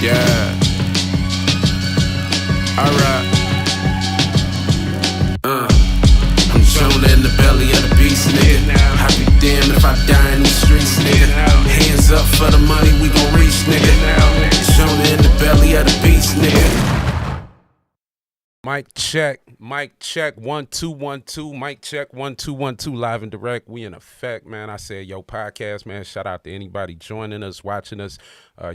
Yeah. Alright. I'm Jonah in the belly of the beast, nigga. I be damned if I die in these streets, nigga. Hands up for the money, we gon' reach, nigga. Jonah in the belly of the beast, nigga. Mic check, 1 2 1 2. Mic check, 1 2 1 2. Live and direct. We in effect, man. I said, yo, podcast, man. Shout out to anybody joining us, watching us.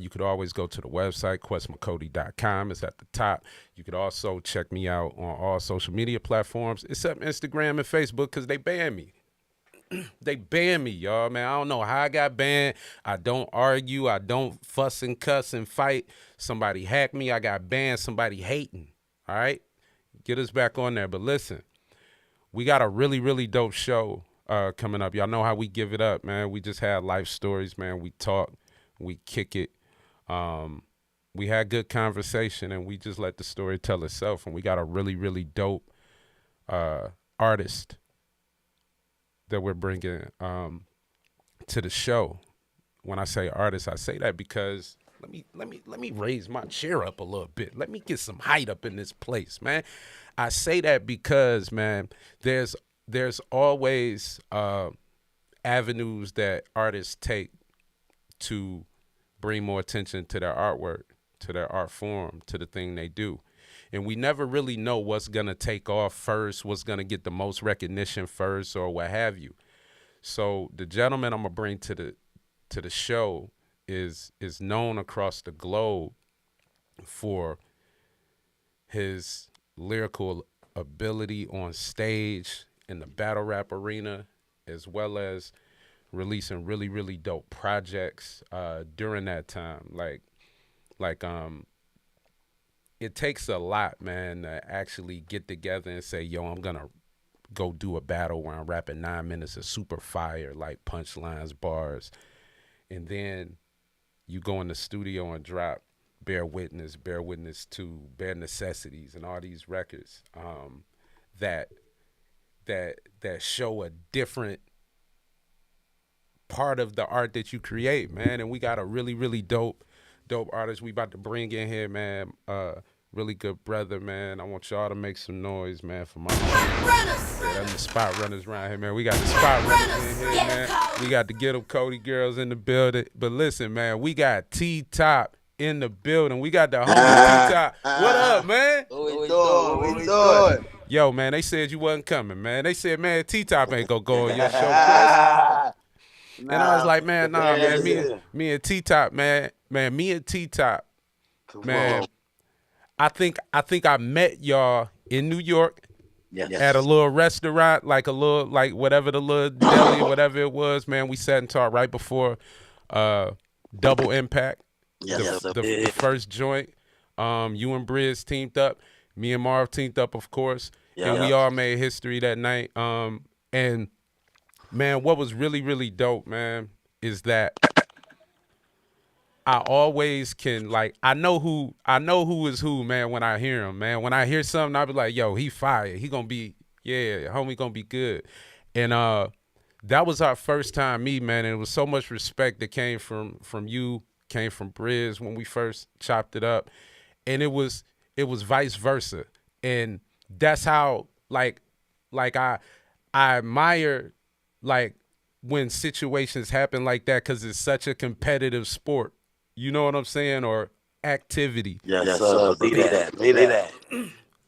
You could always go to the website, questmcody.com. It's at the top. You could also check me out on all social media platforms, except Instagram and Facebook, because they banned me. They banned me, y'all, man. I don't know how I got banned. I don't argue. I don't fuss and cuss and fight. Somebody hacked me. I got banned. Somebody hating. All right? Get us back on there. But listen, we got a really, really dope show coming up. Y'all know how we give it up, man. We just had life stories, man. We talk, we kick it. We had good conversation, and we just let the story tell itself. And we got a really, really dope artist that we're bringing to the show. When I say artist, I say that because let me raise my chair up a little bit. Let me get some height up in this place, man. I say that because, man, there's always avenues that artists take to bring more attention to their artwork, to their art form, to the thing they do. And we never really know what's going to take off first, what's going to get the most recognition first, or what have you. So the gentleman I'm going to bring to the show is known across the globe for his lyrical ability on stage in the battle rap arena, as well as releasing really, really dope projects during that time. Like it takes a lot, man, to actually get together and say, yo, I'm gonna go do a battle where I'm rapping 9 minutes of super fire, like punchlines, bars, and then you go in the studio and drop Bear Witness 2, Bare Necessities, and all these records that show a different part of the art that you create, man. And we got a really, really dope artist we about to bring in here, man. Really good brother, man. I want y'all to make some noise, man, for my runners. Yeah, them the spot runners around here, man. We got the spot runners in here, man. We got the Get 'em Cody girls in the building. But listen, man, we got T-Top in the building. We got the homie T-Top. What up, man? What we doing? Yo, man, they said you wasn't coming, man. They said, man, T-Top ain't gonna go on your show. And I was like, man, nah, man, me and T-Top, man, me and T-Top, man. I think I met y'all in New York at a little restaurant, like whatever the little deli or whatever it was, man. We sat and talked right before Double Impact, the first joint. You and Briz teamed up. Me and Marv teamed up, of course. And we all made history that night. And, man, what was really, really dope, man, is that I always can, like, I know who is who, man, when I hear him, man. When I hear something, I'll be like, yo, he fire. He gonna be, yeah, homie gonna be good. And that was our first time meet, man. And it was so much respect that came from you, came from Briz when we first chopped it up. And it was vice versa. And that's how, like I admire, like, when situations happen like that, because it's such a competitive sport. You know what I'm saying? Or activity. Yes, sir. Be that.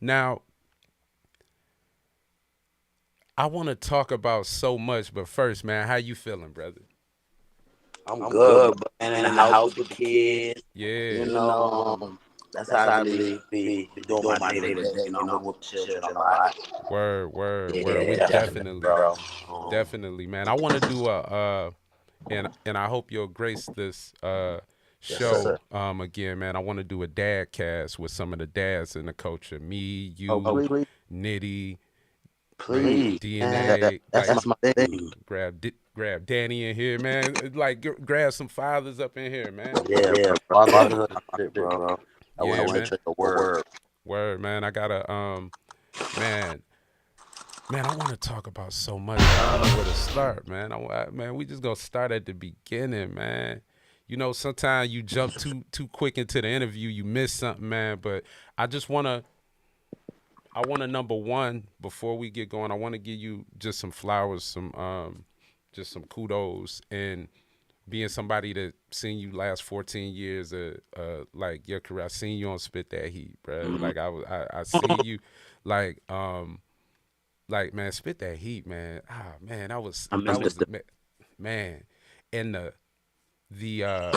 Now, I want to talk about so much, but first, man, how you feeling, brother? I'm good, man. In the house with the kids. Yeah. You know, that's how I really be doing my day-to-day. You know, with children a lot. Word. Yeah, We definitely, bro. Definitely, man. I want to do and I hope you'll grace this show again, man. I want to do a dad cast with some of the dads in the culture. Me, you, Nitty, please. DNA. That's my thing. Grab Danny in here, man. Like, grab some fathers up in here, man. Yeah, fatherhood, bro. I want to take a word. Word, man. I gotta man, I want to talk about so much. I don't know where to start, man. Man, we just gonna start at the beginning, man. sometimes you jump too quick into the interview, you miss something, man. But I just I wanna number one, before we get going, I wanna give you just some flowers, just some kudos, and being somebody that seen you last 14 years like your career. I seen you on Spit That Heat, bro. Like I seen you, like man, Spit That Heat, man. Ah, man, that was man, and the uh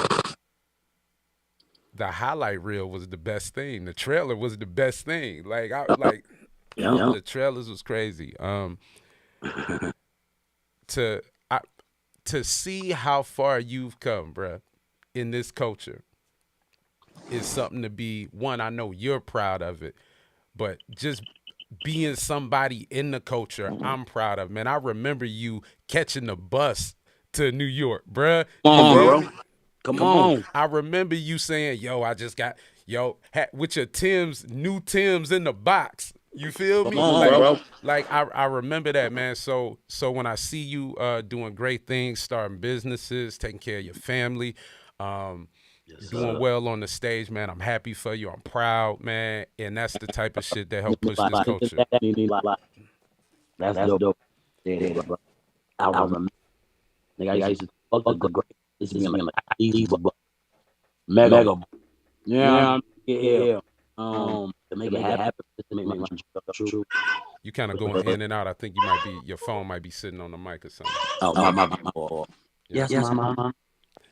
the highlight reel was the best thing. The trailer was the best thing. Yeah. The trailers was crazy. To I, to see how far you've come, bruh, in this culture is something to be one. I know you're proud of it, but just being somebody in the culture, I'm proud of. Man, I remember you catching the bus to New York, bruh. Come You on, feel bro. me? Come on. I remember you saying, "Yo, I just got with your new Tims in the box." You feel Come me? on, bro. I remember that, man. So when I see you doing great things, starting businesses, taking care of your family, um, Yes, doing sir. well on the stage, man. I'm happy for you. I'm proud, man. And that's the type of shit that help push this culture. That's dope. Yeah, bro. I remember. Nigga, I used to fuck the great. This being like these mega. Yeah. Yeah. To make it happen, just to make my dream come true. You kind of going in and out. I think your phone might be sitting on the mic or something. Oh, my fault. Yeah. Yes, mama.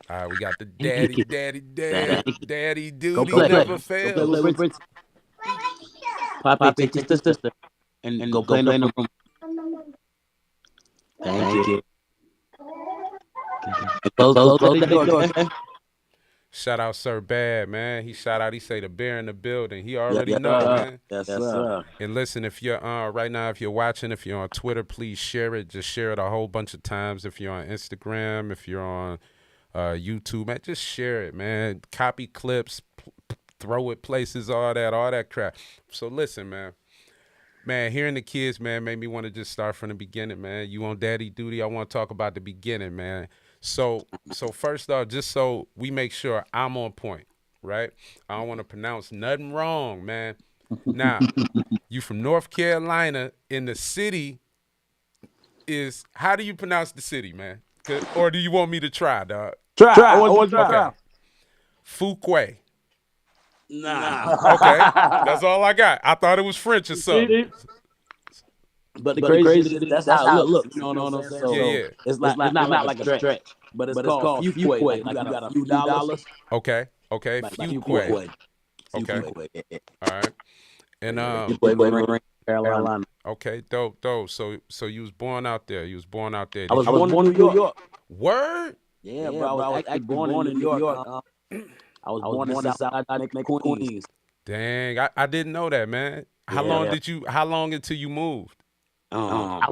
All right, we got the Daddy. daddy Go duty play. never Go play fails. with Prince. Pop it, your sister. And go play in the room. Thank you. Close that door, okay? Shout out Sir Bad, man. He say the bear in the building. He Yeah, already know, man. yes, sir. And listen, if you're right now, if you're watching, if you're on Twitter, please share it. Just share it a whole bunch of times. If you're on Instagram, if you're on YouTube, man, just share it, man. Copy clips, throw it places, all that crap. So listen, man. Man, hearing the kids, man, made me want to just start from the beginning, man. You on daddy duty? I want to talk about the beginning, man. So first off, just so we make sure I'm on point, right? I don't want to pronounce nothing wrong, man. Now, you from North Carolina, in the city is, how do you pronounce the city, man? Or do you want me to try, dog? Try. I want you to try. Okay. Fuquay. Nah. Okay. That's all I got. I thought it was French or something. But the crazy is that's how it looks. You know what I'm saying? So Yeah. it's not like a stretch. But it's called few quay. Like you got a few dollars. Okay. Fuquay. Okay. All right. And Carolina. okay, dope. So you was born out there. I was born in New York. Word? Yeah, bro. I was actually born in New York. I was born in South Queens. Dang, I didn't know that, man. How long until you moved? Yeah.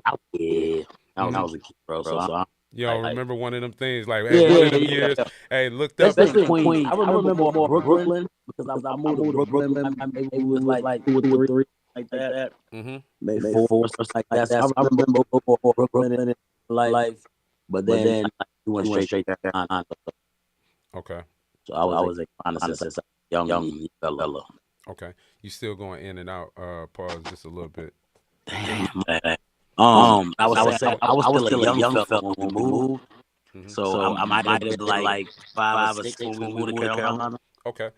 I was a kid, bro. So you don't remember one of them things like, hey, one of them years, hey, looked up. Especially in Queens. I remember more Brooklyn because I moved to Brooklyn. Maybe it was like 2 or 3, like that. Maybe 4 or something like that. So I remember more Brooklyn in life. But then we went straight to Carolina. Okay. So I was honest since a young fella. Okay. You still going in and out, pause just a little bit. Damn, man. I was still a young fella when we moved. So I might have been like 5 or 6 when we moved to Carolina. Okay.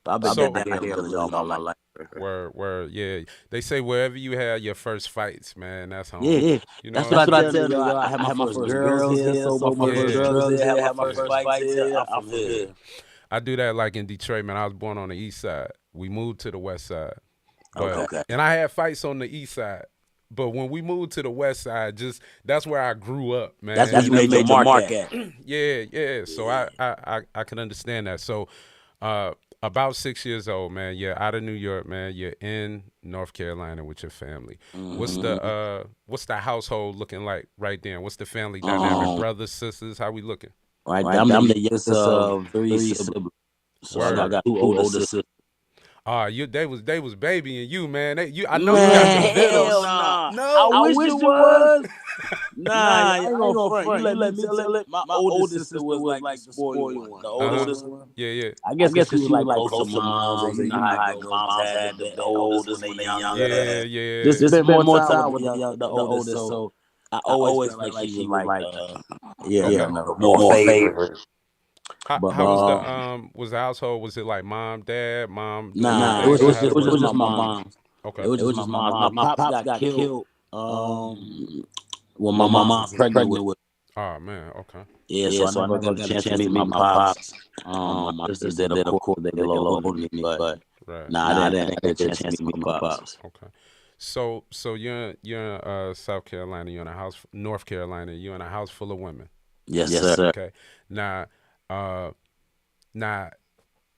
I've been down here really all my life. Word, yeah. They say wherever you had your first fights, man, that's home. Yeah. You know that's what I tell you. I had my first girls here, so my first drugs here, I had my first fights here. I'm from here. I do that like in Detroit, man. I was born on the east side. We moved to the west side. Okay. And I had fights on the east side. But when we moved to the west side, that's where I grew up, man. That's where you made your mark at. Yeah. So I can understand that. So about 6 years old, man. You're out of New York, man. You're in North Carolina with your family. What's the household looking like right then? What's the family dynamic? Brothers, sisters, how we looking? Right, I'm the youngest of 3 siblings. So I got 2 older sisters. They was babying you, man. I know you got the middle. No. I wish it was. Nah, I ain't gonna front. You let me tell it. My oldest sister was like the spoiled one. The Uh huh. oldest one. Yeah, yeah. I guess because she was like close to moms, and you know how it go. Moms had the oldest when they younger, Yeah, and yeah. just spent more time with the oldest. So I always felt like she was like Okay. the more favorite. But How was the household? Was it like mom, dad, mom doing nah, everything in the it house? was just my mom. Okay. It was just my mom. My pops got killed. When my mom was pregnant with. Oh man. Okay. Yeah, so I never got a chance to meet my pops. My sisters did, of course. They're a little older than me, but Right. nah, I didn't get a chance to meet my pops. Okay. So you're in South Carolina. You're in a house, North Carolina. You're in a house full of women. Yes, sir. Okay. Now, uh, now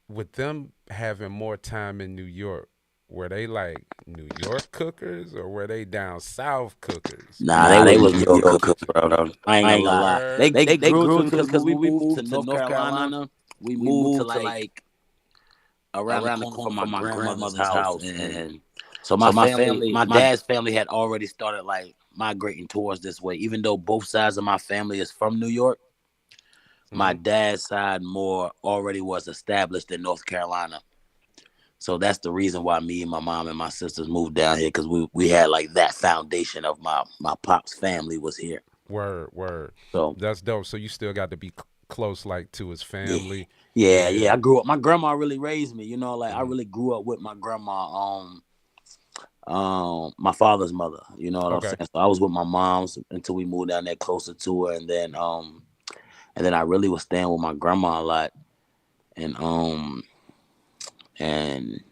with them having more time in New York, were they like New York cookers or were they down south cookers? Nah, they was New York cookers, bro. I ain't gonna lie. Word. They grew into it because when we moved to North Carolina, we moved to like around the corner from my grandmother's house, and so my dad's family had already started like migrating towards this way. Even though both sides of my family is from New York, my Mm-hmm. dad's side more already was established in North Carolina. So that's the reason why me and my mom and my sisters moved down here because we had like that foundation of my pop's family was here. Word, word. So That's dope. So you still got to be close, like to his yeah, family. yeah. Yeah. I grew up. My grandma really raised me. You know, like I Mm-hmm. really grew up with my grandma. My father's mother. You know what I'm Okay. saying? So I was with my mom's until we moved down there closer to her, and then I really was staying with my grandma a lot, and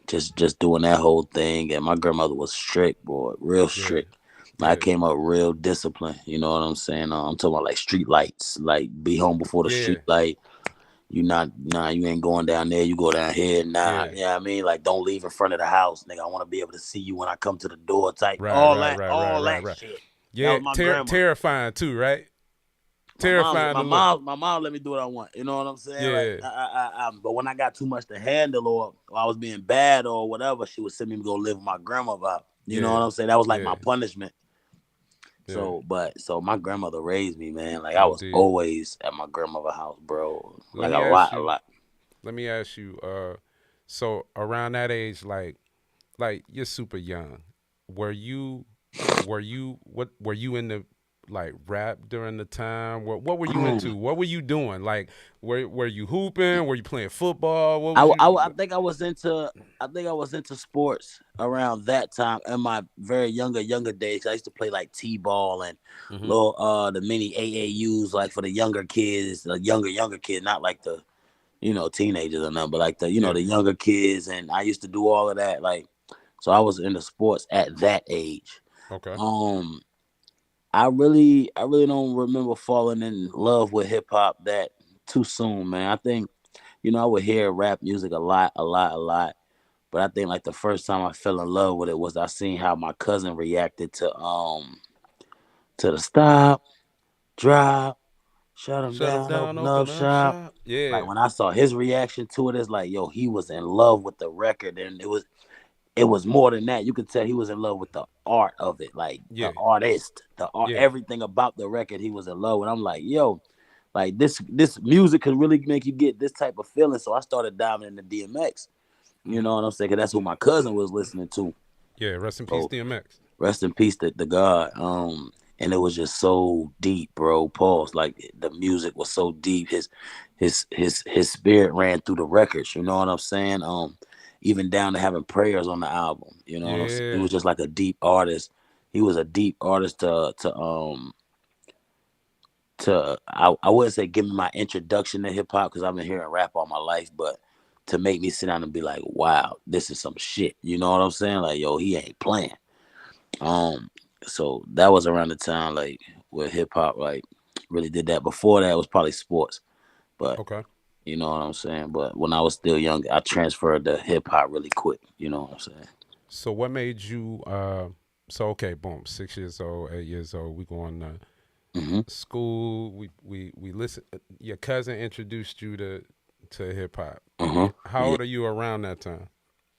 just doing that whole thing. And my grandmother was strict, boy, real Yeah. strict. Like, I Yeah. came up real disciplined. You know what I'm saying? I'm talking about like street lights, like be home before the Yeah. street light. You not nah, you ain't going down there. You go down here. Nah, Yeah. you know what I mean? Like, don't leave in front of the house, nigga. I want to be able to see you when I come to the door. Type Right. Right. Right. Right. all Right. that Right. shit. That Yeah. was my grandmother. Terrifying too, right? Terrifying to look. My mom let me do what I want. You know what I'm saying? Like, Yeah. but when I got too much to handle, or I was being bad or whatever, she would send me to go live with my grandmother. You know Yeah. what I'm saying? That was like Yeah. my punishment. Yeah. So my grandmother raised me, man. Like, I No was did. always at my grandmother's house, bro. Let Like me ask a you. lot. Let me ask you. So around that age, like you're super young. Were you what were you into like rap during the time? What were you into? What were you doing? Like were you hooping? Were you playing football? What was you I think I think I was into sports around that time in my very younger days. I used to play like t-ball and Mhm. little the mini AAUs, like for the younger kids, the younger kids, not like the teenagers or nothing, but like the Yeah. the younger kids. And I used to do all of that, like, so I was into sports at that age. Okay. Um, I really don't remember falling in love with hip hop that too soon, man. I think I would hear rap music a lot, a lot. But I think like the first time I fell in love with it was I seen how my cousin reacted to the stop, drop, shut him Shut them down, down, open up open up shop. shop. Yeah. Like, when I saw his reaction to it, it's like, yo, he was in love with the record, and it was more than that. You could tell he was in love with the art of it, like the Yeah. artist, the art, Yeah. everything about the record. He was in love with. I'm like, yo, like this music can really make you get this type of feeling. So I started diving into DMX. You Mhm. know what I'm saying? 'Cause that's who my cousin was listening to. Yeah, rest in peace So DMX. rest in peace to the God. And it was just so deep, bro. Pause. Like, the music was so deep. His spirit ran through the records. You know what I'm saying? Even down to having prayers on the album. You know what I'm saying? He Yeah. was just like a deep artist. He was a deep artist I wouldn't say give me my introduction to hip hop because I've been hearing rap all my life, but to make me sit down and be like, wow, this is some shit. You know what I'm saying? Like, yo, he ain't playing. Um, so that was around the time like where hip hop like really did that. Before that, it was probably sports, but Okay. you know what I'm saying. But when I was still young, I transferred to hip hop really quick. You know what I'm saying? So what made you so okay, boom, 6 years old, 8 years old, we going to Hmm. school, we listen your cousin introduced you to hip hop. Uh-huh. How Yeah. old are you around that time?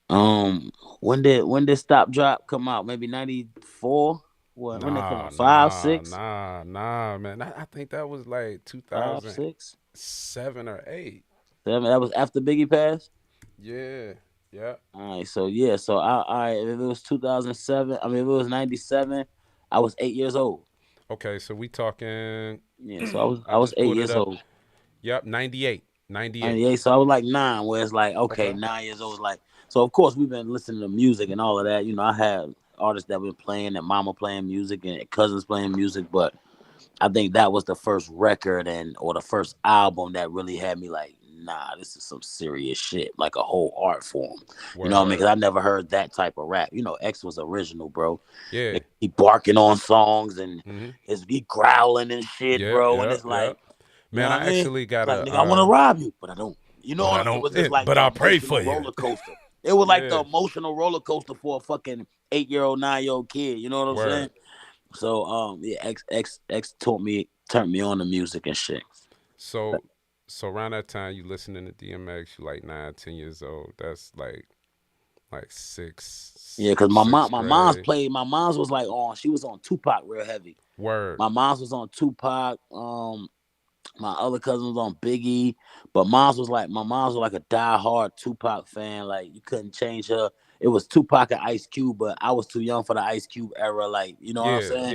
Um, when did Stop Drop come out? Maybe 94. when they come Nah, out, five, nah, six, nah, nah, man. I think that was like five, six, 2007 or 8. seven. That was after Biggie passed. Yeah, yeah. All right, so yeah, so if it was 2007, I mean, if it was 97, I was 8 years old. Okay, so we talking. Yeah, so I was I I was just eight pulled it years up. old. Yep, 98. 98. 98, so I was like nine, where it's like, okay, Okay. 9 years old is like, so of course we've been listening to music and all of that. You know, I have artists that been playing, and mama playing music, and cousins playing music, but I think that was the first record or the first album that really had me like, nah, this is some serious shit, like a whole art form. You know what I mean? Word. Because I never heard that type of rap. You know, X was original, bro. Yeah. He barking on songs and Mm-hmm. he growling and shit, Yeah, bro. And yeah, it's yeah. like, you know Man, what I I mean? actually It's got like, a nigga, I want to rob you, but I don't. You know but I what? It don't was just like but the I'll pray for emotional you. roller coaster. It was like the Yeah. emotional roller coaster for a fucking 8-year-old, 9-year-old kid. You know what I'm saying? Word. So yeah, X turned me on to music and shit. So so around that time you listening to DMX, you like 9, 10 years old. That's like Yeah, cause sixth my mom's grade. played. My mom's was like she was on Tupac real heavy. Word. My mom's was on Tupac. My other cousin was on Biggie, but my mom's was like a diehard Tupac fan. Like you couldn't change her. It was Tupac and Ice Cube, but I was too young for the Ice Cube era. Like you know what I'm Yeah, saying?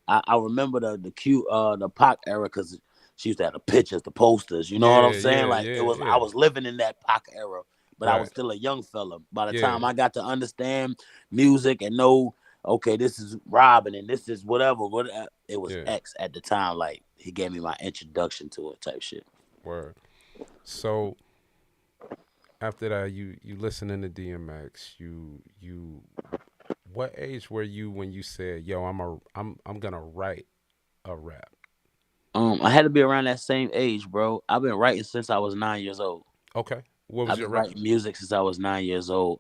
yeah. I remember the Pac era because she used to have the pictures, the posters. You know what I'm Yeah, saying? yeah, Like yeah, I yeah. was living in that Pac era, but I was Right. still a young fella. By the Yeah. time I got to understand music and know, okay, this is Robin and this is whatever. It was Yeah. X at the time. Like he gave me my introduction to it, type shit. Word. So after that you listening to DMX, you what age were you when you said, "Yo, I'm gonna write a rap"? I had to be around that same age, bro. I've been writing since I was 9 years old. Okay. What was I've your been rap? writing music since I was 9 years old.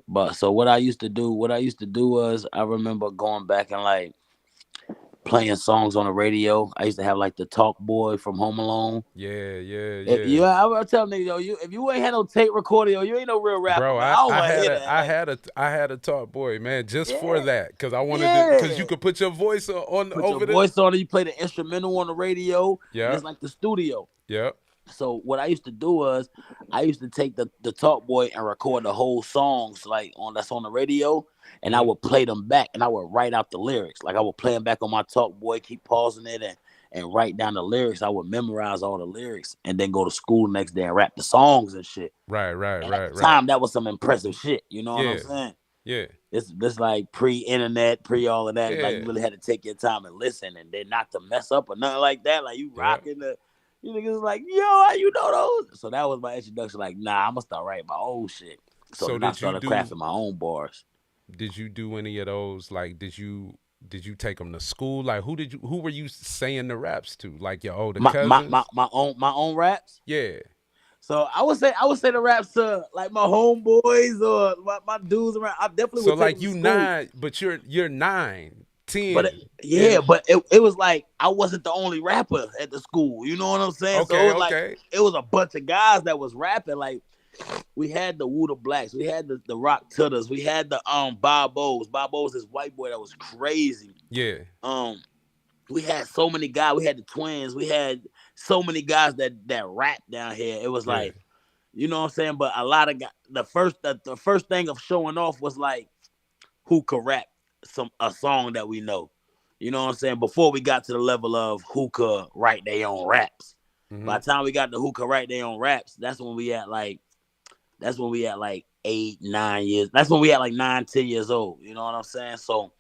But so what I used to do was I remember going back and like playing songs on the radio. I used to have like the Talk Boy from Home Alone. Yeah, yeah, If yeah. you, I will tell niggas, yo, if you ain't had no tape recording, yo, you ain't no real rapper, Bro, man. I don't I want to had hear a that. Like, I had a talk boy, man, just for yeah, that, cause I wanted to, cause you yeah. could put your voice on Put your over the. voice on it. You play the instrumental on the radio, and Yeah, it's like the studio. yeah. So what I used to do was I used to take the Talk Boy and record the whole songs like on that's on the radio, and I Hmm. would play them back, and I would write out the lyrics. Like I would play them back on my Talk Boy, keep pausing it, and write down the lyrics. I would memorize all the lyrics, and then go to school the next day and rap the songs and shit. Right, right, And at the right, right. time, that was some impressive shit. You know what I'm Yeah, saying? yeah, This like pre-internet, pre all of that. Like yeah, you really had to take your time and listen, and then not to mess up or nothing like that. Like you yeah. rocking the, you niggas like, yo, how you know those? So that was my introduction. Like, nah, I'm gonna start writing my own shit. So So then I started crafting my own bars. did you do any of those? Like, did you take them to school? Like, who were you saying the raps to? Like your older cousins? My own raps. Yeah. So I would say the raps to like my homeboys or my dudes around. I definitely So would take like them to you school. nine, but you're nine, But 10, yeah, and but it was like I wasn't the only rapper at the school. You know what I'm saying? So it okay, was like okay. it was a bunch of guys that was rapping. Like we had the Woo the Blacks, we had the Rock Tutters, we had the Bob O's. Bob O's this white boy that was crazy. Yeah, Um, we had so many guys. We had the twins. We had so many guys that rap down here. It was yeah. like, you know what I'm saying? But a lot of guys, the first thing of showing off was like who could rap a song that we know. You know what I'm saying? Before we got to the level of who could write their own raps. Mm-hmm. By the time we got to who could write their own raps, that's when we had like 8, 9 years. That's when we had like 9, 10 years old. You know what I'm saying? So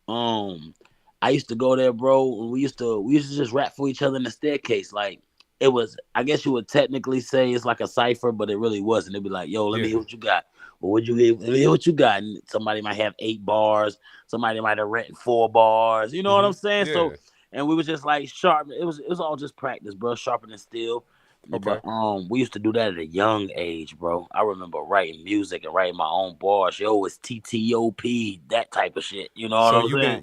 um I used to go there, bro, and we used to just rap for each other in the staircase. Like it was, I guess you would technically say it's like a cipher, but it really wasn't. It'd be like, yo, let me Yeah. hear what you got. Well, would you get? Let me hear what you got. And somebody might have 8 bars. Somebody might have written 4 bars. You know what Mm-hmm. I'm saying? So, Yeah. and we was just like sharp. It was all just practice, bro. Sharpening steel. Okay. But we used to do that at a young age, bro. I remember writing music and writing my own bars. Yo, it's TTOP, that type of shit. You know what So I'm saying?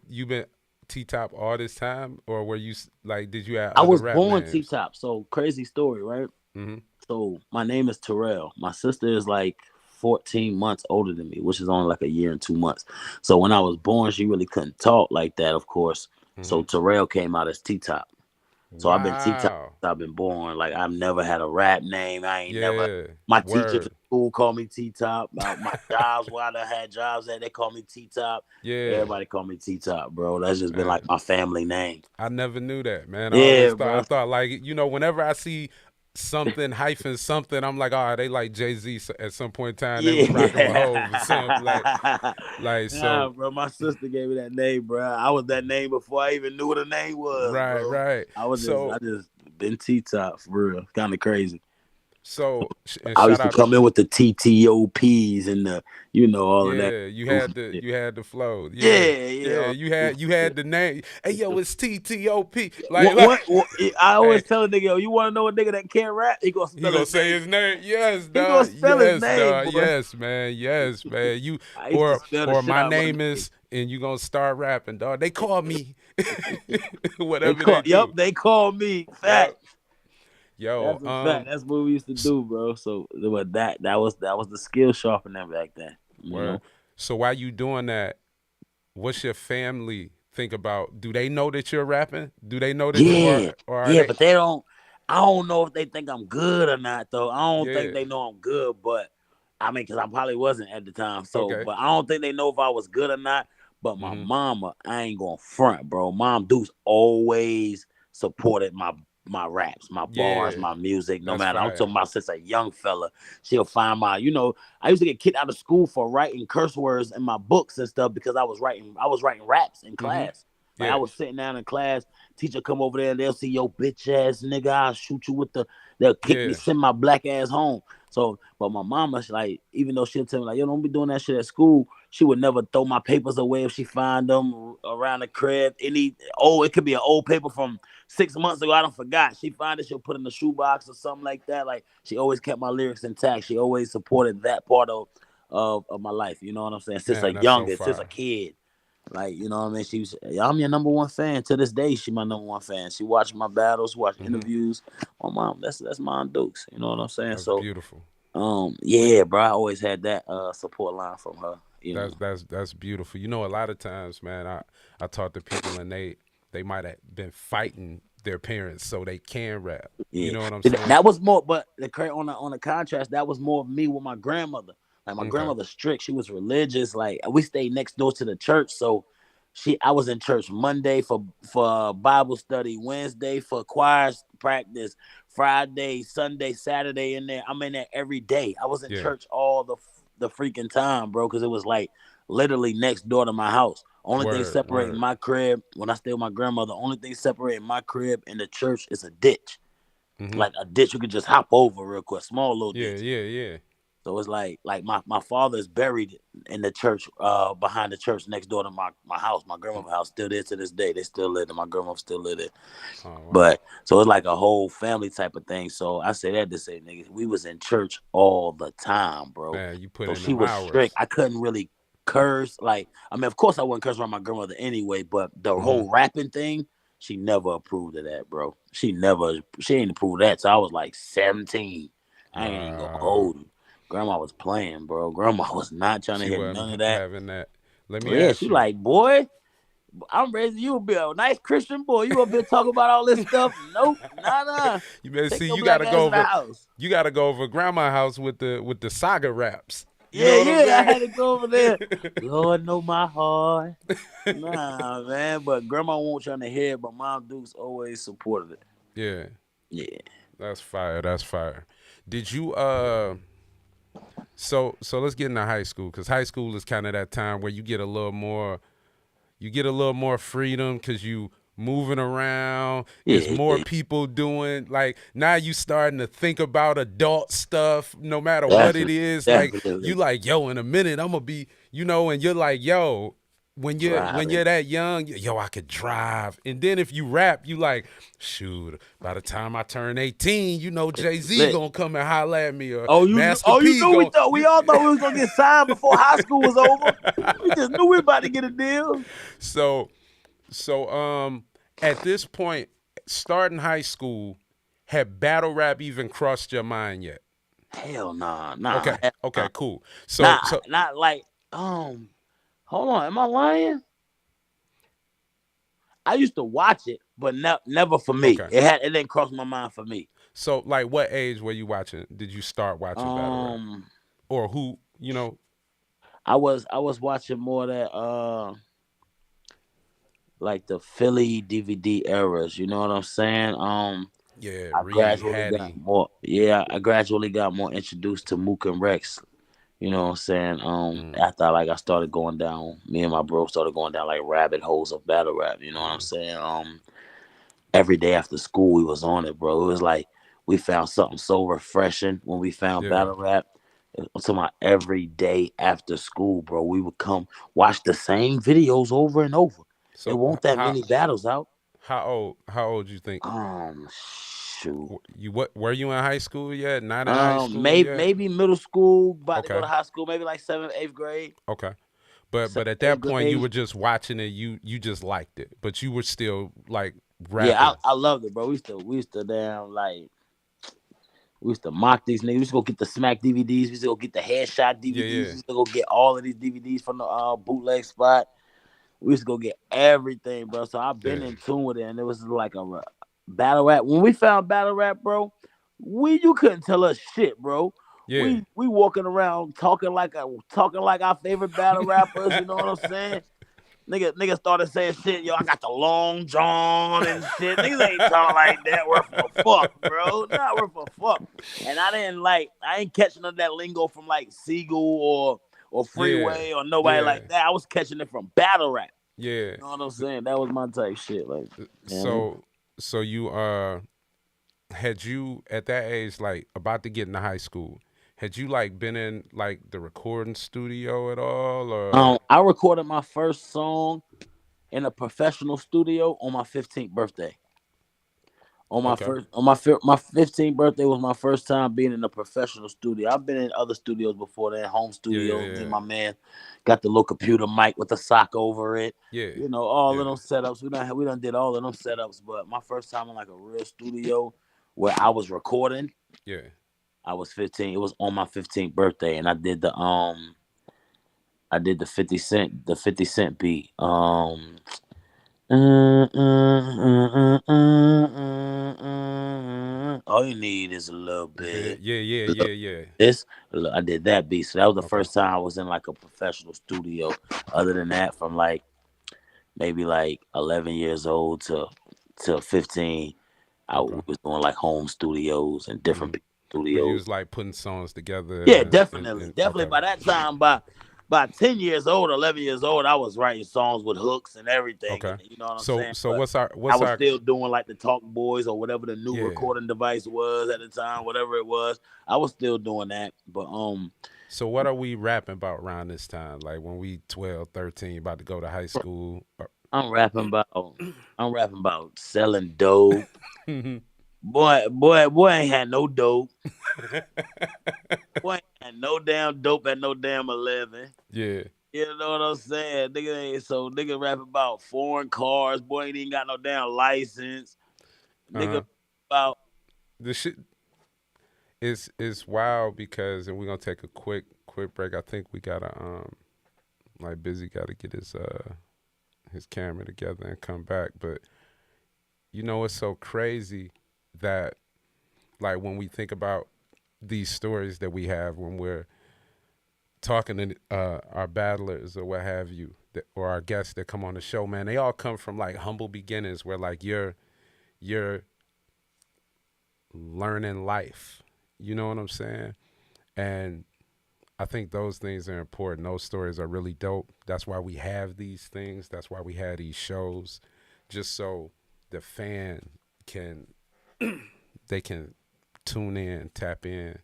you been T top all this time, or were you like did you have I other was rap born T names? top. So crazy story, right? Mm-hmm. So my name is Terrell. My sister is like 14 months older than me, which is only like a year and 2 months. So when I was born, she really couldn't talk like that, of course. Hmm. So Terrell came out as T-Top. So I've been T-Top Wow. since I've been born. Like I've never had a rap name. I ain't never. Yeah. My teachers Word. at school call me T-Top. My jobs where I done had jobs at, they call me T-Top. Yeah. Everybody call me T-Top, bro. That's just been like Man, my family name. I never knew that, man. Yeah, I bro. thought like, whenever I see something hyphen something, I'm like, oh, they like Jay-Z at some point in time. They was rocking with Hove or something Yeah. Nah, so. bro. My sister gave me that name, bro. I was that name before I even knew what a name was, Right, bro. right. I So, just been T-Top for real. Kind of crazy. and I shout used to out. come in with the TTOPs and all of that Yeah, you goofy had the shit. you had the flow. Yeah, Yeah, yeah, yeah. all You that had goofy you had shit. the name. Hey, yo, it's TTOP. What I always Hey, tell a nigga, yo, you want to know a nigga that can't rap? He gonna he spell gonna his say name. his name. Yes, He gonna dog. spell his Yes, name, dog. boy. Yes, man. Yes, man. You I used to spell the or shit my out of my name name. is, and you gonna start rapping, dog. They call me They whatever they call, do. they call me fat. Yep. Yo, That's a fact. That's what we used to s- do, bro. So, but that was the skill sharpening back then. word. So while you doing that, what's your family think about? Do they know that you're rapping? Do they know that you are, Yeah, or are yeah, they? but they don't. I don't know if they think I'm good or not, though. I don't think Yeah. they know I'm good, but I mean, because I probably wasn't at the time. So, Okay. but I don't think they know if I was good or not. But my Mm-hmm. mama, I ain't gonna front, bro. Mom Deuce always supported my raps, my bars, Yeah. my music. No That's matter, I'm fire. talking about since a young fella, she'll find I used to get kicked out of school for writing curse words in my books and stuff because I was writing raps in Mm-hmm. class. Like I Yeah. was sitting down in class. Teacher come over there and they'll see your bitch ass nigga. I'll shoot you with the. They'll kick me, Yeah. send my black ass home. So, but my mama, she like, even though she'll tell me like, yo, don't be doing that shit at school. She would never throw my papers away if she find them around the crib. It could be an old paper from 6 months ago. I don't forgot. She find it, she'll put it in the shoebox or something like that. Like she always kept my lyrics intact. She always supported that part of my life. You know what I'm saying? Since a Man, that's so youngest, since a fire. kid. Like, you know what I mean? I'm your number one fan. To this day, she my number one fan. She watch my battles, watch Mm-hmm. interviews. My mom, that's Mom Dukes. You know what I'm saying? That's So, beautiful. yeah, bro, I always had that support line from her. You know. That's beautiful. A lot of times, man, I talk to people and they might have been fighting their parents so they can rap. You Yeah, know what I'm but saying? that was more. But on the contrast, that was more of me with my grandmother. Like my Okay. grandmother strict. She was religious. Like we stayed next door to the church, so I was in church Monday for Bible study, Wednesday for choir practice, Friday, Sunday, Saturday in there. I'm in there every day. I was in Yeah. church all the freaking time, bro, because it was like literally next door to my house. Only thing Word. separating Word. my crib when I stay with my grandmother, only thing separating my crib and the church is a ditch. Mm-hmm. Like a ditch you could just hop over real quick, small little Yeah. ditch. Yeah. Yeah. So it's like my father is buried in the church, behind the church next door to my house. My grandmother's house still there to this day. They still live there. My grandmother still live there. Oh wow. But so it's like a whole family type of thing. So I say that to say, niggas, we was in church all the time, bro. Man, you put So in she them was strict. hours. I couldn't really curse. Like, I mean, of course I wouldn't curse around my grandmother anyway, but the Mm-hmm. whole rapping thing, she never approved of that, bro. She ain't approved of that. So I was like 17. I ain't even gonna Wow. hold you. Grandma was playing, bro. Grandma was not trying to She hear wasn't none of that. having that. Let me Well, yeah, ask she you. like, boy, I'm raising you to be a nice Christian boy. You up here talking about all this stuff? Nope, nah. You better Take see. your You black gotta ass go in the over. house. You gotta go over grandma's house with the saga raps. You know Yeah, what I'm yeah, I saying? had to go over there. Lord know my heart. Nah, man, but grandma won't trying to hear it, but Mom Dukes always supported it. Yeah. Yeah. That's fire. That's fire. Did you so let's get into high school, because high school is kind of that time where you get a little more freedom because you moving around. It's Yeah, more people doing, like, now you starting to think about adult stuff no matter what it definitely, is. Like, you definitely. like, yo, in a minute I'm gonna be, and you're like, yo, when you're Driving. that young, yo, I could drive. And then if you rap, you like, shoot, by the time I turn 18, Jay-Z Lit. gonna come and holler at me, or Oh, Master you P knew gonna we all thought we was gonna get signed before high school was over. We just knew we about to get a deal. so at this point, starting high school, had battle rap even crossed your mind yet? Hell nah, nah, Okay, hell nah. okay, cool. So Not so not like hold on, am I lying? I used to watch it, but never for me. okay. It didn't cross my mind for me. So like what age were you watching? Did you start watching battle rap? Um Or who, you know, I was watching more of that like the Philly DVD eras, you know what I'm saying? yeah, I Reed, gradually got Hattie. more yeah, I gradually got more introduced to Mook and Rex. You know what I'm saying? Mm, After I started going down, me and my bro started going down like rabbit holes of battle rap. You know what I'm mm, saying? Every day after school we was on it, bro. It was like we found something so refreshing when we found yeah. battle rap. I'm talking about every day after school, bro. We would come watch the same videos over and over. It So won't that many battles out. how old you think Shoot. you what were you in high school yet? Not in high school yet? Maybe middle school, about to go Okay. to high school, maybe like seventh, eighth grade. Okay. But Seventh, at that eighth point you grade. were just watching it, you just liked it. But you were still like Yeah, rapping. I loved it, bro. We used to damn like we used to mock these niggas. We used to go get the Smack DVDs. We used to go get the Headshot Yeah, DVDs. yeah. We used to go get all of these DVDs from the bootleg spot. We used to go get everything, bro. So I've been Yeah. in tune with it, and it was like a battle rap. When we found battle rap, bro, you couldn't tell us shit, bro. Yeah. We walking around talking like our favorite battle rappers. You know what I'm saying? Nigga started saying shit, yo, I got the long john and shit. Niggas ain't talking like that worth a fuck, bro. Not worth a fuck. And I ain't catching none of that lingo from like Siegel or Yeah. Freeway or nobody Yeah. like that. I was catching it from battle rap. Yeah. You know what I'm saying? That was my type shit. Like, man. So so you had you at that age like about to get into high school, had you like been in like the recording studio at all or I recorded my first song in a professional studio on my 15th birthday. okay. My 15th birthday was my first time being in a professional studio. I've been in other studios before that, home Yeah, yeah, studios. Me and yeah. my man got the little computer mic with the sock over it. Yeah. You know, all of Yeah. them setups. We done did all of them setups. But my first time in like a real studio where I was recording, Yeah. I was 15. It was on my 15th birthday, and I did the 50 Cent beat. All you need is a little Bit. bit. Yeah, yeah, Look, yeah, yeah. this, look, I did that beat. So that was the Okay. first time I was in like a professional studio. Other than that, from like maybe like 11 years old to 15, Okay. was doing like home studios and different Mm. Where you studios. was like putting songs Yeah, together definitely, and definitely. okay. By that time, by 10 years old, 11 years old, I was writing songs with hooks and everything. Okay. And you know what I'm So saying? so But what's our I what's was our still doing like the Talk Boys or whatever the new yeah. recording device was at the time, whatever it was. I was still doing that. But So what are we rapping about around this time? Like when we 12, 13, about to go to high school? I'm rapping about I'm rapping about selling dope. Boy ain't had no dope. Boy ain't had no damn dope at no damn 11. Yeah. You know what I'm saying? Nigga rap about foreign cars. Boy ain't even got no damn license. Nigga Uh-huh. about The shit is wild because and we're gonna take a quick break. I think we gotta like busy gotta get his camera together and come back. But you know it's so crazy that like when we think about these stories that we have when we're talking to our battlers or what have you, or our guests that come on the show, man, they all come from like humble beginnings where like you're learning life. You know what I'm saying? And I think those things are important. Those stories are really dope. That's why we have these things. That's why we have these shows, just so the fan can they can tune in, tap in.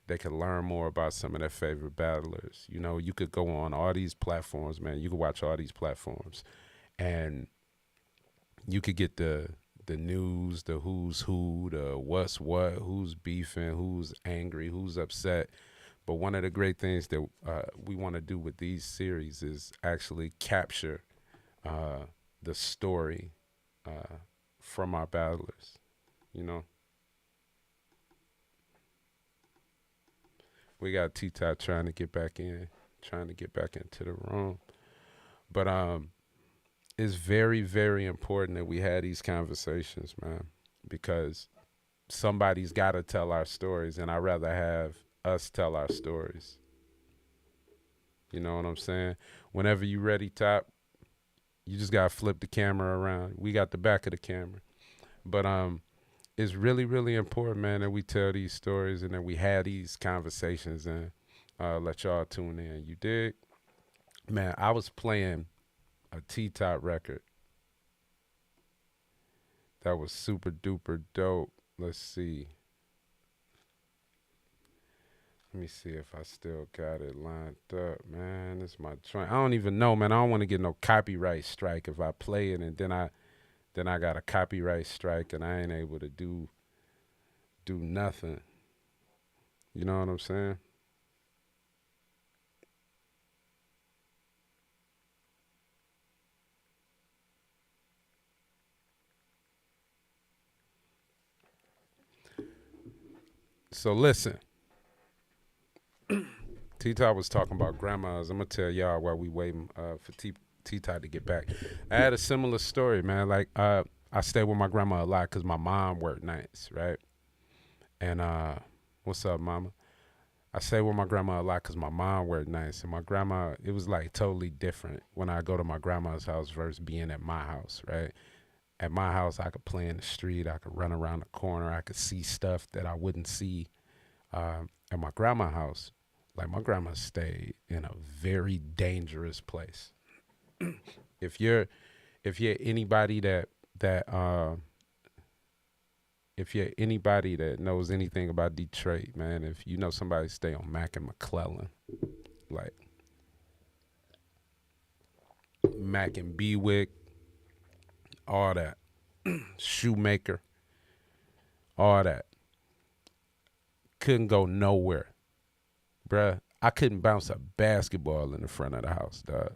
They can learn more about some of their favorite battlers. You know, you could go on all these platforms, man. You could watch all these platforms, and you could get the news, the who's who, the what's what, who's beefing, who's angry, who's upset. But one of the great things that we want to do with these series is actually capture uh, the story uh, from our battlers. You know, We got T-Top trying to get back in, trying to get back into the room. But it's very, very important that we had these conversations, man, because somebody's got to tell our stories, and I'd rather have us tell our stories. You know what I'm saying? Whenever you ready, Top, you just gotta flip the camera around. We got the back of the camera, but it's really, really important, man, that we tell these stories and that we have these conversations and let y'all tune in. You dig? Man, I was playing a T-Top record that was super duper dope. Let's see. Let me see if I still got it lined up, man. This is my joint. I don't even know, man. I don't want to get no copyright strike if I play it and then I got a copyright strike and I ain't able to do nothing. You know what I'm saying? So listen, T-Top was talking about grandmas. I'm gonna tell y'all while we waiting for T-Top to get back. I had a similar story, man. Like I stayed with my grandma a lot because my mom worked nights, right? And what's up, mama? I stayed with my grandma a lot because my mom worked nights, and my grandma, it was like totally different when I go to my grandma's house versus being at my house, right? At my house, I could play in the street, I could run around the corner, I could see stuff that I wouldn't see at my grandma's house. Like my grandma stayed in a very dangerous place. If you're if you're anybody that if you're anybody that knows anything about Detroit, man, if you know somebody stay on Mack and McClellan, like Mack and Bewick, all that, Shoemaker, all that, couldn't go nowhere, bruh. I couldn't bounce a basketball in the front of the house, dog.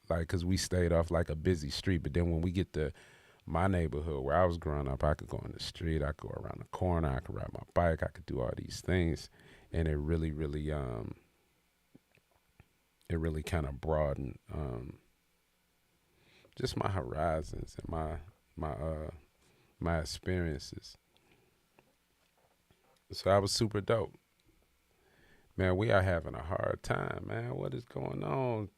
Like, cause we stayed off like a busy street. But then when we get to my neighborhood where I was growing up, I could go in the street, I could go around the corner, I could ride my bike, I could do all these things, and it really kind of broadened just my horizons and my experiences. So I was super dope. Man, we are having a hard time, man. What is going on?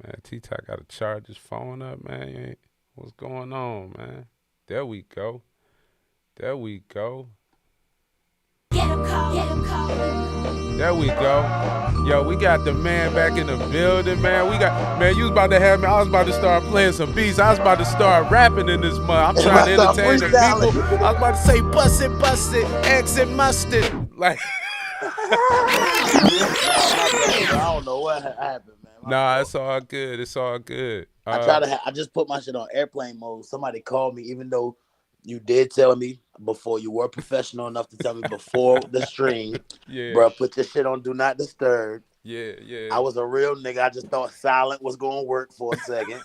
Man, T-Top got to charge his phone up, man. What's going on, man? There we go. There we go. There we go. Yo, we got the man back in the building, man. Man, you was about to have me. I was about to start playing some beats. I was about to start rapping in this month. I'm trying to entertain the people. I was about to say, bust it, eggs and mustard. Like, I don't know what happened, man. nah, it's all good. It's all good. I just put my shit on airplane mode. Somebody called me, even though you did tell me before. You were professional enough to tell me before the stream, Yeah, bro. Put your shit on do not disturb. yeah. I was a real nigga. I just thought silent was gonna work for a second.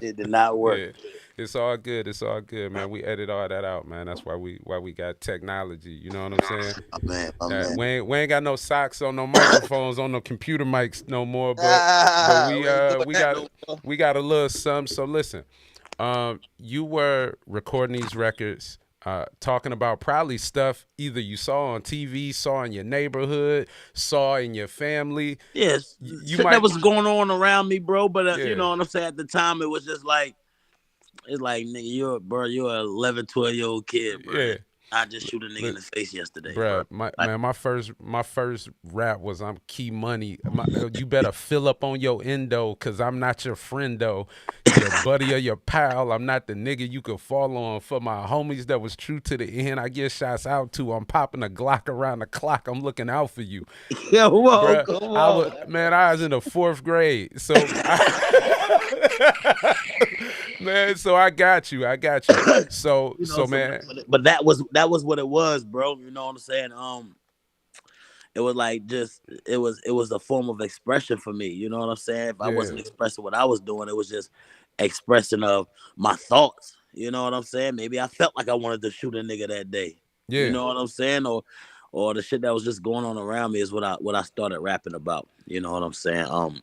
It did not work. Yeah, it's all good. It's all good, man. We edit all that out, man. That's why we got technology. You know what I'm saying? My man. We ain't got no socks on no microphones on no computer mics no more. But We ain't doing we that got no more. we got a little something. So listen, you were recording these records. Talking about probably stuff either you saw on TV, saw in your neighborhood, saw in your family. Yes, You shit might, that was going on around me, bro. But you yeah, know what I'm saying. At the time, it was just like it's like nigga, you're an 11, 12-year-old kid, bro. yeah. I just shoot a nigga in the face yesterday, bro. Bruh, Like, my first rap was I'm Key Money. You better fill up on your endo, cause I'm not your friendo, your buddy or your pal. I'm not the nigga you could fall on. For my homies that was true to the end, I get shots out to. I'm popping a Glock around the clock. I'm looking out for you, yo, whoa, bruh. come on. I was in the fourth grade, so man, so I got you. So You know, so man, but that was what it was, bro. You know what I'm saying? It was like just it was a form of expression for me. You know what I'm saying? If I yeah, wasn't expressing what I was doing, it was just expression of my thoughts. You know what I'm saying? Maybe I felt like I wanted to shoot a nigga that day. You yeah, know what I'm saying? or the shit that was just going on around me is what I started rapping about. You know what I'm saying? So